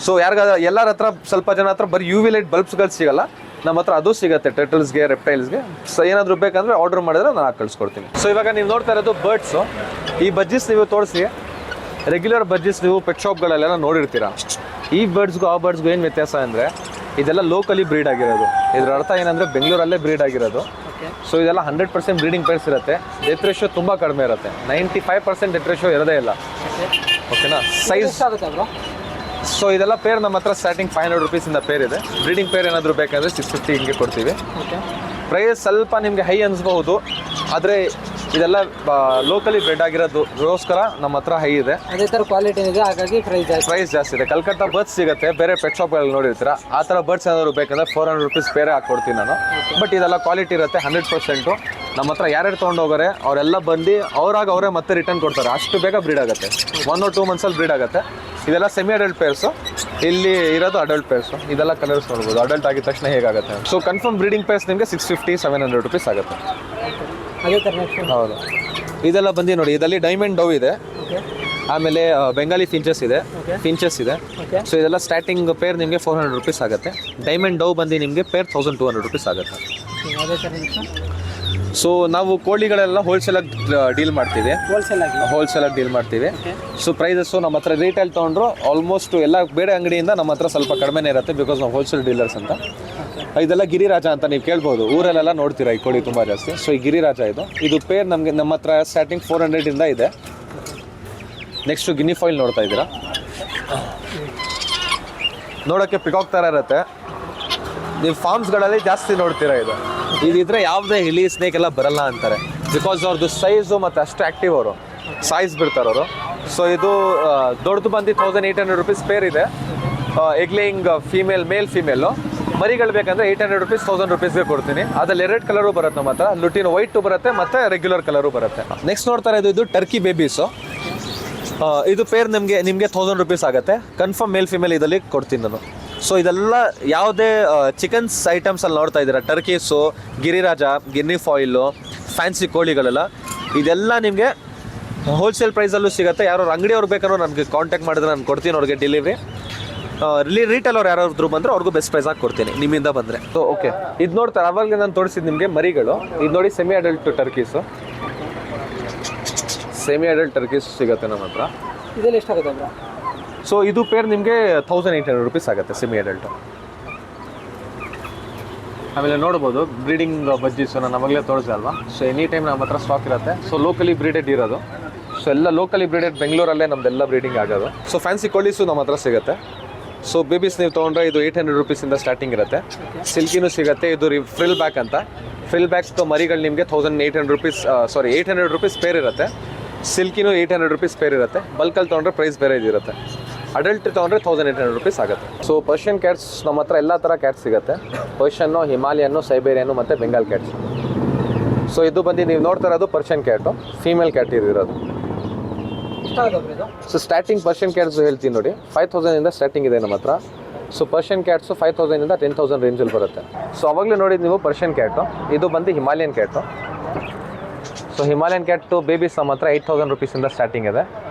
ಸೊ ಎಲ್ಲರ ಹತ್ರ ಸ್ವಲ್ಪ ಜನ ಹತ್ರ ಬರೀ UV ಲೈಟ್ ಬಲ್ಬ್ಸ್ಗಳು ಸಿಗಲ್ಲ, ನಮ್ಮ ಹತ್ರ ಅದು ಸಿಗುತ್ತೆ. ಟರ್ಟಲ್ಸ್ಗೆ, ರೆಪ್ಟೈಲ್ಸ್ಗೆ. ಸೊ ಏನಾದರೂ ಬೇಕಂದರೆ ಆರ್ಡರ್ ಮಾಡಿದ್ರೆ ನಾನು ಕಳಿಸ್ಕೊಡ್ತೀನಿ. ಸೊ ಇವಾಗ ನೀವು ನೋಡ್ತಾ ಇರೋದು ಬರ್ಡ್ಸು. ಈ ಬಜ್ಜೀಸ್ ನೀವು ತೋರಿಸಿ, ರೆಗ್ಯುಲರ್ ಬಜ್ಜೀಸ್ ನೀವು ಪೆಟ್ ಶಾಪ್ಗಳಲ್ಲೆಲ್ಲ ನೋಡಿರ್ತೀರ. ಈ ಬರ್ಡ್ಸ್ಗೂ ಆ ಬರ್ಡ್ಸ್ಗೂ ಏನು ವ್ಯತ್ಯಾಸ ಅಂದರೆ ಇದೆಲ್ಲ ಲೋಕಲಿ ಬ್ರೀಡ್ ಆಗಿರೋದು. ಇದರ ಅರ್ಥ ಏನಂದರೆ ಬೆಂಗಳೂರಲ್ಲೇ ಬ್ರೀಡ್ ಆಗಿರೋದು. ಸೊ ಇದೆಲ್ಲ 100% ಬ್ರೀಡಿಂಗ್ ಪೇರ್ಸ್ ಇರುತ್ತೆ. ಡೆತ್ ರೇಷಿಯೋ ತುಂಬ ಕಡಿಮೆ ಇರುತ್ತೆ. 95% ಡೆತ್ ರೇಷಿಯೋ ಇರೋದೇ ಇಲ್ಲ. ಓಕೆನಾ? ಸೈಜ್ ಆಗುತ್ತೆ ಬ್ರೋ? ಸೊ ಇದೆಲ್ಲ ಪೇರ್ ನಮ್ಮ ಹತ್ರ ಸ್ಟಾರ್ಟಿಂಗ್ 500 ರೂಪೀಸಿಂದ ಪೇರ್ ಇದೆ. ಬ್ರೀಡಿಂಗ್ ಪೇರ್ ಏನಾದರೂ ಬೇಕಂದರೆ 650 ಹಿಂಗೆ ಕೊಡ್ತೀವಿ. ಪ್ರೈಸ್ ಸ್ವಲ್ಪ ನಿಮಗೆ ಹೈ ಅನಿಸ್ಬಹುದು, ಆದರೆ ಇದೆಲ್ಲ ಲೋಕಲಿ ಬ್ರೆಡ್ ಆಗಿರೋದಕ್ಕೋಸ್ಕರ ನಮ್ಮ ಹತ್ರ ಹೈ ಇದೆ. ಅದೇ ಥರ ಕ್ವಾಲಿಟಿ ಇದೆ, ಹಾಗಾಗಿ ಪ್ರೈಸ್ ಜಾಸ್ತಿ ಇದೆ. ಕಲ್ಕತ್ತಾ ಬರ್ಡ್ಸ್ ಸಿಗುತ್ತೆ, ಬೇರೆ ಪೆಟ್ ಶಾಪ್ಗಳಲ್ಲಿ ನೋಡಿರ್ತೀರ. ಆ ಥರ ಬರ್ಡ್ಸ್ ಏನಾದರೂ ಬೇಕಂದರೆ 400 ರೂಪೀಸ್ ಬೇರೆ ಹಾಕ್ಕೊಡ್ತೀನಿ ನಾನು. ಬಟ್ ಇದೆಲ್ಲ ಕ್ವಾಲಿಟಿ ಇರುತ್ತೆ 100%. ನಮ್ಮ ಹತ್ರ ಯಾರ್ಯಾರು ತೊಗೊಂಡು ಹೋಗೋರೆ ಅವರೆಲ್ಲ ಬಂದು ಅವರೇ ಮತ್ತೆ ರಿಟರ್ನ್ ಕೊಡ್ತಾರೆ. ಅಷ್ಟು ಬೇಗ ಬ್ರೀಡ್ ಆಗುತ್ತೆ, 1 or 2 monthsಲ್ಲಿ ಬ್ರೀಡ್ ಆಗುತ್ತೆ. ಇದೆಲ್ಲ ಸೆಮಿ ಅಡಲ್ಟ್ ಪೇರ್ಸು, ಇಲ್ಲಿ ಇರೋದು ಅಡಲ್ಟ್ ಪೇರ್ಸು. ಇದೆಲ್ಲ ಕಲರ್ಸ್ ನೋಡ್ಬೋದು. ಅಡಲ್ಟ್ ಆಗಿದ ತಕ್ಷಣ ಹೇಗಾಗುತ್ತೆ. ಸೊ ಕನ್ಫರ್ಮ್ ಬ್ರೀಡಿಂಗ್ ಪೇರ್ಸ್ ನಿಮಗೆ 650-700 ರೂಪೀಸ್ ಆಗುತ್ತೆ. ಅದೇ ಥರ ನೆಕ್ಸ್ಟ್? ಹೌದು. ಇದೆಲ್ಲ ಬಂದು ನೋಡಿ, ಇದರಲ್ಲಿ ಡೈಮಂಡ್ ಡವ್ ಇದೆ, ಆಮೇಲೆ ಬೆಂಗಾಲಿ ಫಿಂಚಸ್ ಇದೆ. ಸೊ ಇದೆಲ್ಲ ಸ್ಟಾರ್ಟಿಂಗ್ ಪೇರ್ ನಿಮಗೆ 400 ರೂಪೀಸ್ ಆಗುತ್ತೆ. ಡೈಮಂಡ್ ಡವ್ ಬಂದು ನಿಮಗೆ ಪೇರ್ 1,200 ರೂಪೀಸ್ ಆಗುತ್ತೆ. ಅದೇ ಥರ ನೆಕ್ಸ್ಟ್? ಸೊ ನಾವು ಕೋಳಿಗಳೆಲ್ಲ ಹೋಲ್ಸೇಲಾಗಿ ಡೀಲ್ ಮಾಡ್ತೀವಿ. ಹೋಲ್ಸೇಲಾಗಿ ಡೀಲ್ ಮಾಡ್ತೀವಿ. ಸೊ ಪ್ರೈಸಸ್ಸು ನಮ್ಮ ಹತ್ರ ರಿಟೇಲ್ ತೊಗೊಂಡ್ರು ಆಲ್ಮೋಸ್ಟ್ ಎಲ್ಲ ಬೇರೆ ಅಂಗಡಿಯಿಂದ ನಮ್ಮ ಹತ್ರ ಸ್ವಲ್ಪ ಕಡಿಮೆನೇ ಇರುತ್ತೆ, ಬಿಕಾಸ್ ನಾವು ಹೋಲ್ಸೇಲ್ ಡೀಲರ್ಸ್ ಅಂತ. ಇದೆಲ್ಲ ಗಿರಿರಾಜ ಅಂತ ನೀವು ಕೇಳ್ಬೋದು, ಊರಲ್ಲೆಲ್ಲ ನೋಡ್ತೀರಾ ಈ ಕೋಳಿ ತುಂಬ ಜಾಸ್ತಿ. ಸೊ ಈ ಗಿರಿರಾಜ ಇದು ಪೇರ್ ನಮ್ಮ ಹತ್ರ ಸ್ಟಾರ್ಟಿಂಗ್ 400 ಇದೆ. ನೆಕ್ಸ್ಟು ಗಿನಿ ಫಾಯಿಲ್ ನೋಡ್ತಾ ಇದ್ದೀರಾ, ನೋಡೋಕ್ಕೆ ಪಿಕಾಕ್ ಥರ ಇರುತ್ತೆ. ನೀವು ಫಾರ್ಮ್ಸ್ಗಳಲ್ಲಿ ಜಾಸ್ತಿ ನೋಡ್ತೀರಾ. ಇದಿದ್ರೆ ಯಾವುದೇ ಹಿಲಿ ಸ್ನೇಕ್ ಎಲ್ಲ ಬರಲ್ಲ ಅಂತಾರೆ, ಬಿಕಾಸ್ ಅವ್ರದ್ದು ಸೈಜು ಮತ್ತು ಅಷ್ಟು ಆ್ಯಕ್ಟಿವ್ ಅವರು ಸೈಜ್ ಬಿಡ್ತಾರೆ ಅವರು. ಸೊ ಇದು ದೊಡ್ಡದು ಬಂದು 1,800 ರೂಪೀಸ್ ಪೇರ್ ಇದೆ. ಎಗ್ಲೇಯಿಂಗ್ ಮೇಲ್ ಫೀಮೇಲು ಮರಿಗಳು ಬೇಕಂದರೆ 800 ರೂಪೀಸ್ 1,000 ರೂಪೀಸ್ಗೆ ಕೊಡ್ತೀನಿ. ಅದ್ರಲ್ಲಿ 2 ಕಲರು ಬರುತ್ತೆ ನಮ್ಮ ಹತ್ರ. ಲುಟಿನ್ ವೈಟು ಬರುತ್ತೆ ಮತ್ತು ರೆಗ್ಯುಲರ್ ಕಲರು ಬರುತ್ತೆ. ನೆಕ್ಸ್ಟ್ ನೋಡ್ತಾರೆ ಇದು ಟರ್ಕಿ ಬೇಬೀಸು. ಇದು ಪೇರ್ ನಿಮಗೆ 1,000 ರೂಪೀಸ್ ಆಗುತ್ತೆ. ಕನ್ಫರ್ಮ್ ಮೇಲ್ ಫಿಮೇಲ್ ಇದರಲ್ಲಿ ಕೊಡ್ತೀನಿ ನಾನು. ಸೊ ಇದೆಲ್ಲ ಯಾವುದೇ ಚಿಕನ್ಸ್ ಐಟಮ್ಸಲ್ಲಿ ನೋಡ್ತಾ ಇದ್ದೀರಾ, ಟರ್ಕೀಸು, ಗಿರಿರಾಜ, ಗಿನ್ನಿ ಫಾಯಿಲು, ಫ್ಯಾನ್ಸಿ ಕೋಳಿಗಳೆಲ್ಲ ಇದೆಲ್ಲ ನಿಮಗೆ ಹೋಲ್ಸೇಲ್ ಪ್ರೈಸಲ್ಲೂ ಸಿಗುತ್ತೆ. ಯಾರು ಅಂಗಡಿಯವ್ರು ಬೇಕಾದ್ರೂ ನನಗೆ ಕಾಂಟ್ಯಾಕ್ಟ್ ಮಾಡಿದ್ರೆ ನಾನು ಕೊಡ್ತೀನಿ ಅವ್ರಿಗೆ ಡೆಲಿವರಿ. ರೀಟೇಲ್ ಅವ್ರು ಯಾರಾದ್ರು ಬಂದ್ರೆ ಅವ್ರಿಗೂ ಬೆಸ್ಟ್ ಪ್ರೈಸ್ ಆಗಿ ಕೊಡ್ತೀನಿ ನಿಮ್ಮಿಂದ ಬಂದರೆ. ಸೊ ಓಕೆ, ಇದು ನೋಡ್ತಾರೆ ಅವಾಗಲೇ ನಾನು ತೋರಿಸಿದ್ದು ನಿಮಗೆ ಮರಿಗಳು. ಇದು ನೋಡಿ ಸೆಮಿ ಅಡಲ್ಟ್ ಟರ್ಕೀಸು, ಸೆಮಿ ಅಡಲ್ಟ್ ಟರ್ಕೀಸ್ ಸಿಗುತ್ತೆ ನಮ್ಮ ಹತ್ರ. ಇದೆಲ್ಲ ಎಷ್ಟಾಗುತ್ತೆ ಬ್ರೋ? ಸೊ ಇದು ಪೇರ್ ನಿಮಗೆ 1800 rupees ಆಗುತ್ತೆ ಸೆಮಿ ಅಡಲ್ಟು. ಆಮೇಲೆ ನೋಡ್ಬೋದು ಬ್ರೀಡಿಂಗ್ ಬಜ್ಜೀಸು ನಾನು ನಮಗಲೇ ತೋರಿಸಿದೆ ಅಲ್ವಾ. ಸೊ ಎನಿ ಟೈಮ್ ನಮ್ಮ ಹತ್ರ ಸ್ಟಾಕ್ ಇರುತ್ತೆ. ಸೊ ಲೋಕಲಿ ಬ್ರೀಡೆಡ್ ಇರೋದು. ಸೊ ಎಲ್ಲ ಲೋಕಲಿ ಬ್ರೀಡೆಡ್ ಬೆಂಗಳೂರಲ್ಲೇ ನಮ್ದೆಲ್ಲ ಬ್ರೀಡಿಂಗ್ ಆಗೋದು. ಸೊ ಫ್ಯಾನ್ಸಿ ಕೋಳೀಸು ನಮ್ಮ ಹತ್ರ ಸಿಗುತ್ತೆ. ಸೊ ಬೇಬೀಸ್ ನೀವು ತೊಗೊಂಡ್ರೆ ಇದು 800 rupees ಸ್ಟಾರ್ಟಿಂಗ್ ಇರುತ್ತೆ. ಸಿಲ್ಕಿನೂ ಸಿಗುತ್ತೆ. ಇದು ಫ್ರಿಲ್ ಬ್ಯಾಕ್ ಅಂತ. ಫ್ರಿಲ್ ಬ್ಯಾಕ್ಸ್ ಮರಿಗಳು ನಿಮಗೆ 1800 rupees 800 rupees ಪೇರ್ ಇರುತ್ತೆ. ಸಿಲ್ಕಿನೂ 800 rupees ಪೇರ್ ಇರುತ್ತೆ. ಬಲ್ಕಲ್ಲಿ ತೊಗೊಂಡ್ರೆ ಪ್ರೈಸ್ ಬೇರೆ ಇದಿರುತ್ತೆ. ಅಡಲ್ಟ್ ತೊಗೊಂಡ್ರೆ 1800 rupees ಆಗುತ್ತೆ. ಸೊ ಪರ್ಷಿಯನ್ ಕ್ಯಾಟ್ಸ್ ನಮ್ಮ ಹತ್ರ ಎಲ್ಲ ಥರ ಕ್ಯಾಟ್ಸ್ ಸಿಗುತ್ತೆ. ಪರ್ಷನ್ನು, ಹಿಮಾಲಯನ್ನು, ಸೈಬೇರಿಯನ್ನು ಮತ್ತು ಬೆಂಗಾಲ್ ಕ್ಯಾಟ್ಸ್. ಸೊ ಇದು ಬಂದು ನೀವು ನೋಡ್ತಾ ಇರೋದು ಪರ್ಷಿಯನ್ ಕ್ಯಾಟು, ಫೀಮೇಲ್ ಕ್ಯಾಟ್ ಇರೋದು. ಸೊ ಸ್ಟಾರ್ಟಿಂಗ್ ಪರ್ಷಿಯನ್ ಕ್ಯಾಟ್ಸ್ ಹೇಳ್ತೀನಿ ನೋಡಿ, 5000 ಸ್ಟಾರ್ಟಿಂಗ್ ಇದೆ ನಮ್ಮ ಹತ್ರ. ಸೊ ಪರ್ಷಿಯನ್ ಕ್ಯಾಟ್ಸು 5000 10,000 ರೇಂಜಲ್ಲಿ ಬರುತ್ತೆ. ಸೊ ಅವಾಗಲೇ ನೋಡಿದ್ದು ನೀವು ಪರ್ಷಿಯನ್ ಕ್ಯಾಟು. ಇದು ಬಂದು Himalayan Kat. So Himalayan Kat babies ನಮ್ಮ ಹತ್ರ 8000 rupees ಸ್ಟಾರ್ಟಿಂಗ್ ಇದೆ.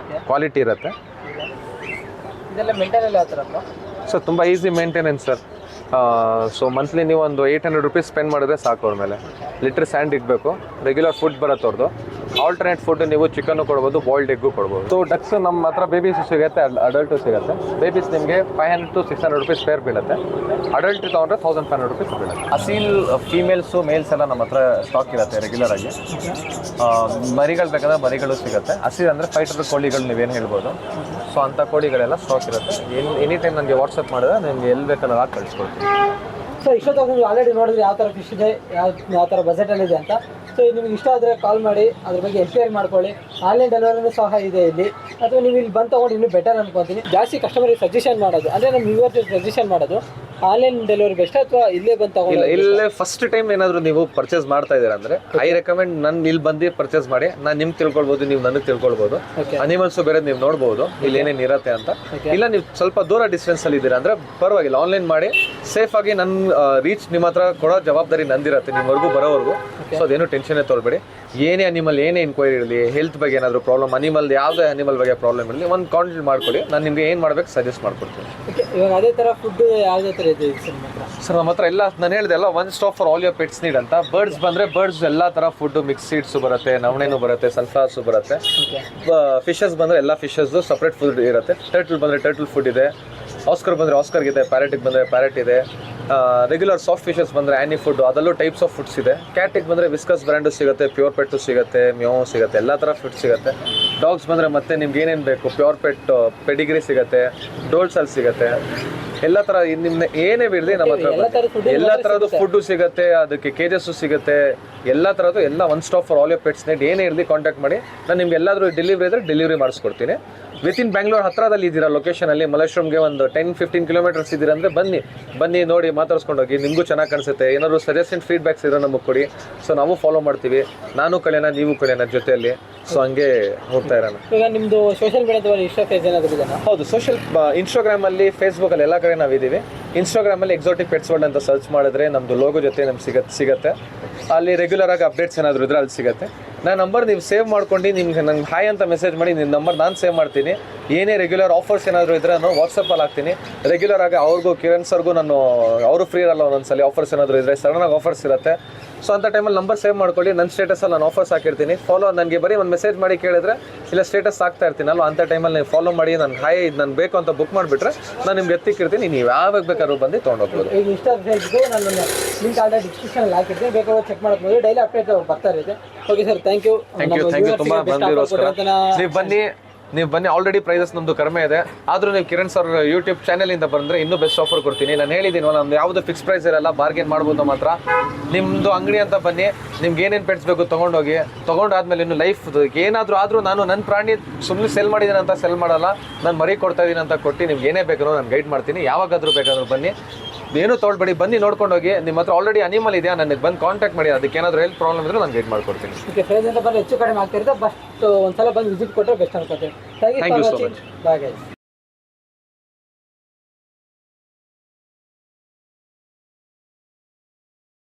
ಕ್ವಾಲಿಟಿ ಇರುತ್ತೆ. ಇದೆಲ್ಲ ಮೇಂಟೈನ್ ಯಾವ ಥರ? ಸೊ ತುಂಬ easy maintenance sir. So monthly ನೀವು ಒಂದು 800 rupees ಸ್ಪೆಂಡ್ ಮಾಡಿದ್ರೆ ಸಾಕು. ಅವ್ರ ಮೇಲೆ ಲಿಟ್ರ್ ಸ್ಯಾಂಡ್ ಇಡಬೇಕು. ರೆಗ್ಯುಲರ್ ಫುಡ್ ಬರುತ್ತೆ ಅವ್ರದ್ದು. ಆಲ್ಟರ್ನೇಟ್ ಫುಡ್ ನೀವು ಚಿಕನ್ನು ಕೊಡ್ಬೋದು, ಬಾಯ್ಲ್ಡ್ ಎಗ್ಗು ಕೊಡ್ಬೋದು. ಸೊ ಡಕ್ಸ್ ನಮ್ಮ ಹತ್ರ ಬೇಬೀಸು ಸಿಗುತ್ತೆ, ಅಡಲ್ಟು ಸಿಗುತ್ತೆ. ಬೇಬೀಸ್ ನಿಮಗೆ 500 to 600 rupees ಪೇರ್ ಬೀಳುತ್ತೆ. ಅಡಲ್ಟ್ ತೊಗೊಂಡ್ರೆ 1500 rupees ಬೀಳುತ್ತೆ. ಅಸೀಲ್ ಫೀಮೇಲ್ಸು ಮೇಲ್ಸ್ ಎಲ್ಲ ನಮ್ಮ ಹತ್ರ ಸ್ಟಾಕ್ ಇರುತ್ತೆ ರೆಗ್ಯುಲರ್ ಆಗಿ. ಮರಿಗಳು ಬೇಕಾದ್ರೆ ಮರಿಗಳು ಸಿಗುತ್ತೆ. ಅಸೀಲ್ ಅಂದರೆ ಫೈಟರ್ ಕೋಳಿಗಳು ನೀವೇನು ಹೇಳ್ಬೋದು. ಸೊ ಅಂಥ ಕೋಳಿಗಳೆಲ್ಲ ಸ್ಟಾಕ್ ಇರುತ್ತೆ. ಎನಿ ಟೈಮ್ ನನಗೆ ವಾಟ್ಸಪ್ ಮಾಡಿದ್ರೆ ನಿಮಗೆ ಎಲ್ಲಿ ಬೇಕಾದ್ರೆ ಹಾಕಿ ಕಳಿಸ್ಕೊಡ್ತೀನಿ. ಸೊ ಇಷ್ಟೊತ್ತಾಗ ನೀವು ಆಲ್ರೆಡಿ ನೋಡಿದ್ರೆ ಯಾವ ಥರ ಫಿಶ್ ಇದೆ, ಯಾವ ಥರ ಬಜೆಟಲ್ಲಿದೆ ಅಂತ. ಸೊ ನಿಮ್ಗೆ ಇಷ್ಟ ಆದರೆ ಕಾಲ್ ಮಾಡಿ ಅದ್ರ ಬಗ್ಗೆ ಎನ್ಕ್ವೈರಿ ಮಾಡ್ಕೊಳ್ಳಿ. ಆನ್ಲೈನ್ ಡೆಲಿವರಿನೂ ಸಹ ಇದೆ ಇಲ್ಲಿ, ಅಥವಾ ನೀವು ಇಲ್ಲಿ ಬಂದು ತೊಗೊಂಡು ಇನ್ನೂ ಬೆಟರ್ ಅನ್ಕೊತೀನಿ. ಜಾಸ್ತಿ ಕಸ್ಟಮರಿಗೆ ಸಜೆಷನ್ ಮಾಡೋದು ಅಂದರೆ ನಮ್ಮ ವ್ಯೂವರ್ಸ್ ಸಜೆಷನ್ ಮಾಡೋದು ಆನ್ಲೈನ್ ಡೆಲಿವರಿ ಬೆಸ್ಟ್ ಅಥವಾ ಇಲ್ಲೇ ಬಂದು ತಗೊಂಡು? ಇಲ್ಲೇ ಫಸ್ಟ್ ಟೈಮ್ ಏನಾದರೂ ನೀವು ಪರ್ಚೇಸ್ ಮಾಡ್ತಾ ಇದ್ದೀರಾ ಅಂದರೆ ಐ ರೆಕಮೆಂಡ್ ನಾನು ಇಲ್ಲಿ ಬಂದು ಪರ್ಚೇಸ್ ಮಾಡಿ. ನಾನು ನಿಮ್ಗೆ ತಿಳ್ಕೊಳ್ಬೋದು, ನೀವು ನನಗೆ ತಿಳ್ಕೊಳ್ಬೋದು. ಅನಿಮಲ್ಸು ಬೇರೆ ನೀವು ನೋಡ್ಬೋದು ಇಲ್ಲಿ ಏನೇನು ಇರುತ್ತೆ ಅಂತ. ಇಲ್ಲ ನೀವು ಸ್ವಲ್ಪ ದೂರ ಡಿಸ್ಟೆನ್ಸಲ್ಲಿ ಇದ್ದೀರಾ ಅಂದರೆ ಪರವಾಗಿಲ್ಲ, ಆನ್ಲೈನ್ ಮಾಡಿ ಸೇಫಾಗಿ ನನ್ನ ರೀಚ್ ನಿಮ್ಮ ಹತ್ರ ಕೊಡೋ ಜವಾಬ್ದಾರಿ ನಂದಿರುತ್ತೆ ನಿಮ್ಮವರೆಗೂ ಬರೋವರೆಗೂ. ಸೊ ಅದೇನು ಟೆನ್ಷನ್ನೇ ತೊಗೊಳ್ಬೇಡಿ. ಏನೇ ಅನಿಮಲ್ ಏನೇ ಇನ್ಕ್ವೈರಿ ಇರಲಿ, ಹೆಲ್ತ್ ಬಗ್ಗೆ ಏನಾದರೂ ಪ್ರಾಬ್ಲಮ್, ಅನಿಮಲ್ ಯಾವುದೇ ಅನಿಮಲ್ ಬಗ್ಗೆ ಪ್ರಾಬ್ಲಮ್ ಇರಲಿ, ಒಂದು ಕಾಂಟ್ಯಾಕ್ಟ್ ಮಾಡ್ಕೊಳ್ಳಿ. ನಾನು ನಿಮಗೆ ಏನು ಮಾಡಬೇಕು ಸಜೆಸ್ಟ್ ಮಾಡ್ಕೊಡ್ತೀನಿ. ಇವಾಗ ಅದೇ ಥರ ಫುಡ್ ಯಾವುದೇ ಥರ ಇದೆ ಸರ್ ನಮ್ಮ ಹತ್ರ ಎಲ್ಲ ನಾನು ಹೇಳಿದೆ ಎಲ್ಲ one stop for all your pets need ಅಂತ. ಬರ್ಡ್ಸ್ ಬಂದರೆ ಬರ್ಡ್ಸ್ ಎಲ್ಲ ಥರ ಫುಡ್, ಮಿಕ್ಸ್ ಸೀಡ್ಸು ಬರುತ್ತೆ, ನವಣೆನೂ ಬರುತ್ತೆ, ಸನ್ಫ್ಲವರ್ಸು ಬರುತ್ತೆ. ಫಿಶಸ್ ಬಂದರೆ ಎಲ್ಲ ಫಿಶಸ್ದು ಸಪ್ರೇಟ್ ಫುಡ್ ಇರುತ್ತೆ. ಟರ್ಟಲ್ ಬಂದರೆ ಟರ್ಟಲ್ ಫುಡ್ ಇದೆ. ಆಸ್ಕರ್ ಬಂದರೆ ಆಸ್ಕರ್ ಇದೆ. ಪ್ಯಾರೆಟಿಗೆ ಬಂದರೆ ಪ್ಯಾರೆಟ್ ಇದೆ. ರೆಗ್ಯುಲರ್ ಸಾಫ್ಟ್ ಫಿಶಸ್ ಬಂದರೆ ಆ್ಯನಿ ಫುಡ್, ಅದರಲ್ಲೂ ಟೈಪ್ಸ್ ಆಫ್ ಫುಡ್ಸ್ ಇದೆ. ಕ್ಯಾಟಿಗೆ ಬಂದರೆ ವಿಸ್ಕಸ್ ಬ್ರ್ಯಾಂಡು ಸಿಗುತ್ತೆ, ಪ್ಯೂರ್ ಪೆಟ್ಟು ಸಿಗುತ್ತೆ, ಮ್ಯೋ ಸಿಗುತ್ತೆ, ಎಲ್ಲ ಥರ ಫುಡ್ ಸಿಗುತ್ತೆ. ಡಾಗ್ಸ್ ಬಂದರೆ ಮತ್ತೆ ನಿಮ್ಗೆ ಏನೇನು ಬೇಕು, ಪ್ಯೂರ್ ಪೆಟ್ ಪೆಡಿಗ್ರಿ ಸಿಗುತ್ತೆ, ಡೋಲ್ಸಲ್ಲಿ ಸಿಗುತ್ತೆ, ಎಲ್ಲ ಥರ ನಿಮ್ಮನ್ನ ಏನೇ ಬಿಡಲಿ ನಮ್ಮ ಹತ್ರ ಎಲ್ಲ ಥರದ್ದು ಫುಡ್ಡು ಸಿಗುತ್ತೆ. ಅದಕ್ಕೆ ಕೇಜಸ್ಸು ಸಿಗುತ್ತೆ, ಎಲ್ಲ ಥರದ್ದು ಎಲ್ಲ one stop for all your pets need. ಏನೇ ಇರಲಿ ಕಾಂಟ್ಯಾಕ್ಟ್ ಮಾಡಿ. ನಾನು ನಿಮ್ಗೆ ಎಲ್ಲಾದರೂ ಡೆಲಿವರಿ ಇದ್ದರೆ ಡೆಲಿವರಿ ಮಾಡಿಸ್ಕೊಡ್ತೀನಿ. ವಿತಿನ್ ಬ್ಯಾಂಗ್ಳೂರ್ ಹತ್ರದಲ್ಲಿ ಇದ್ದೀರಾ ಲೊಕೇಶನಲ್ಲಿ, ಮಲ್ಲೇಶ್ವರಂಗೆ ಒಂದು 10-15 kilometers ಇದ್ದೀರಾ ಅಂದರೆ ಬನ್ನಿ ನೋಡಿ ಮಾತಾಡ್ಸ್ಕೊಂಡು ಹೋಗಿ. ನಿಮಗೂ ಚೆನ್ನಾಗಿ ಕಾಣಿಸುತ್ತೆ. ಏನಾದರೂ ಸಜೆಷನ್ ಫೀಡ್ಬ್ಯಾಕ್ಸ್ ಇರೋ ನಮಗೆ ಕೊಡಿ. ಸೊ ನಾವು ಫಾಲೋ ಮಾಡ್ತೀವಿ. ನಾನು ಕಳೆಯೋಣ, ನೀವು ಕಳೆಯೋಣ ಜೊತೆಯಲ್ಲಿ. ಸೊ ಹಂಗೆ ಹೋಗ್ತಾ ಇರೋಣ. ಈಗ ನಿಮ್ಮದು ಸೋಷಿಯಲ್ ಮೀಡಿಯಾದಲ್ಲಿ ಇನ್ಸ್ಟಾ ಪೇಜ್ ಏನಾದರೂ ಇದೆಯಾ? ಹೌದು, ಇನ್ಸ್ಟಾಗ್ರಾಮಲ್ಲಿ, ಫೇಸ್ಬುಕ್ಕಲ್ಲಿ ಎಲ್ಲ ಕಡೆ ನಾವಿದ್ದೀವಿ. ಇನ್ಸ್ಟಾಗ್ರಾಮಲ್ಲಿ ಎಕ್ಸಾಟಿಕ್ ಪೆಟ್ಸ್ ವರ್ಲ್ಡ್ ಅಂತ ಸರ್ಚ್ ಮಾಡಿದ್ರೆ ನಮ್ಮದು ಲೋಗೋ ಜೊತೆ ನಮ್ಗೆ ಸಿಗುತ್ತೆ. ಅಲ್ಲಿ ರೆಗ್ಯುಲರ್ ಆಗಿ ಅಪ್ಡೇಟ್ಸ್ ಏನಾದರೂ ಇದ್ರೆ ಅಲ್ಲಿ ಸಿಗುತ್ತೆ. ನನ್ನ ನಂಬರ್ ನೀವು ಸೇವ್ ಮಾಡ್ಕೊಂಡು ನಿಮ್ಗೆ ನಂಗೆ ಹಾಯ್ ಅಂತ ಮೆಸೇಜ್ ಮಾಡಿ. ನಿಮ್ಮ ನಂಬರ್ ನಾನು ಸೇವ್ ಮಾಡ್ತೀನಿ. ಏನೇ ರೆಗ್ಯುಲರ್ ಆಫರ್ಸ್ ಏನಾದರೂ ಇದ್ದರೆ ನಾನು ವಾಟ್ಸಪ್ಪಲ್ಲಿ ಹಾಕ್ತೀನಿ. ರೆಗ್ಯುಲರ್ ಆಗಿ ಅವ್ರಿಗೂ ಕಿರಣ್ ಸರ್ಗೂ ನಾನು ಅವರು ಫ್ರೀ ಇರಲ್ಲ ಒಂದೊಂದ್ಸಲಿ. ಆಫರ್ಸ್ ಏನಾದರೂ ಇದ್ದರೆ ಸಡನ್ನಾಗಿ ಆಫರ್ಸ್ ಇರುತ್ತೆ. ಸೊ ಅಂಥ ಟೈಮಲ್ಲಿ ನಂಬರ್ ಸೇವ್ ಮಾಡ್ಕೊಳ್ಳಿ. ನನ್ನ ಸ್ಟೇಟಸಲ್ಲಿ ನಾನು ಆಫರ್ಸ್ ಹಾಕಿರ್ತೀನಿ. ಫಾಲೋ ನನಗೆ ಬರೀ ಒಂದು ಮೆಸೇಜ್ ಮಾಡಿ ಕೇಳಿದ್ರೆ ಇಲ್ಲ ಸ್ಟೇಟಸ್ ಹಾಕ್ತಾ ಇರ್ತೀನಲ್ಲ, ಅಂಥ ಟೈಮಲ್ಲಿ ನೀವು ಫಾಲೋ ಮಾಡಿ ನನಗೆ ಹಾಯ್ ಇದು ನಾನು ಬೇಕು ಅಂತ ಬುಕ್ ಮಾಡಿಬಿಟ್ರೆ ನಾನು ನಿಮ್ಗೆ ಎತ್ತಿಕ್ಕಿರ್ತೀನಿ. ನೀವು ಯಾವಾಗ ಬೇಕಾದ್ರೂ ಬಂದು ತೊಗೊಂಡೋಗ್ಬೋದು. ಈಗ ಇನ್ಸ್ಟಾ ಫೇಸ್ಬುಕ್ ನಾನು ಲಿಂಕ್ ಆಲ್ರೆಡಿ ಡಿಸ್ಕ್ರಿಪ್ಷನಲ್ಲಿ ಹಾಕಿರ್ತೀನಿ. ಬೇಕಾದ್ರೆ ಚೆಕ್ ಮಾಡ್ಬೋದು. ಡೈಲಿ ಅಪ್ಡೇಟ್ ಬರ್ತಾ ಇರುತ್ತೆ. Okay sir, thank you. ತುಂಬ ಬಂದಿರೋಸ್ಕರ ನೀವು ಬನ್ನಿ. ಆಲ್ರೆಡಿ ಪ್ರೈಸಸ್ ನಮ್ಮದು ಕಡಿಮೆ ಇದೆ. ಆದರೂ ನೀವು ಕಿರಣ್ ಸರ್ ಯೂಟ್ಯೂಬ್ ಚಾನಲಿಂದ ಬಂದರೆ ಇನ್ನೂ ಬೆಸ್ಟ್ ಆಫರ್ ಕೊಡ್ತೀನಿ. ನಾನು ಹೇಳಿದ್ದೀನಲ್ಲ, ನಮ್ದು ಯಾವುದು ಫಿಕ್ಸ್ ಪ್ರೈಸ್ ಇರಲ್ಲ, ಬಾರ್ಗೇನ್ ಮಾಡ್ಬೋದು ಮಾತ್ರ. ನಿಮ್ಮದು ಅಂಗಡಿ ಅಂತ ಬನ್ನಿ, ನಿಮ್ಗೆ ಏನೇನು ಪೆಟ್ಸ್ ಬೇಕು ತೊಗೊಂಡೋಗಿ. ತೊಗೊಂಡಾದ್ಮೇಲೆ ಇನ್ನು ಲೈಫ್ ಏನಾದರೂ ಆದರೂ ನಾನು ನನ್ನ ಪ್ರಾಣಿ ಸುಮ್ಮನೆ ಸೆಲ್ ಮಾಡಿದ್ದೀನಿ ಅಂತ ಸೆಲ್ ಮಾಡಲ್ಲ. ನಾನು ಮರಿ ಕೊಡ್ತಾ ಇದ್ದೀನಿ ಅಂತ ಕೊಟ್ಟು ನಿಮ್ಗೆ ಏನೇ ಬೇಕಾದ್ರೂ ನಾನು ಗೈಡ್ ಮಾಡ್ತೀನಿ. ಯಾವಾಗಾದರೂ ಬೇಕಾದರೂ ಬನ್ನಿ, ಏನೂ ತೊಗೊಳ್ಬೇಡಿ. ಬನ್ನಿ ನೋಡ್ಕೊಂಡು ಹೋಗಿ. ನಿಮ್ಮ ಹತ್ರ ಆಲ್ರೆಡಿ ಅನಿಮಲ್ ಇದೆಯಾ, ನನಗೆ ಬಂದು ಕಾಂಟ್ಯಾಕ್ಟ್ ಮಾಡಿ. ಅದಕ್ಕೆ ಏನಾದರೂ ಹೆಲ್ತ್ ಪ್ರಾಬ್ಲಮ್ ಇದ್ದರೆ ನಾನು ಗೈಡ್ ಮಾಡ್ಕೊಡ್ತೀನಿ. ಓಕೆ, ಪ್ರೈಸ್ ಅಂತ ಬಂದು ಹೆಚ್ಚು ಕಡಿಮೆ ಆಗ್ತಿರುತ್ತೆ. ಬಟ್ ಒಂದ್ಸಲ ಬಂದು ವಿಸಿಟ್ ಕೊಟ್ಟರೆ ಬೆಸ್ಟ್ ಅನ್ಕೋತೀನಿ. Thank you so much. Bye guys.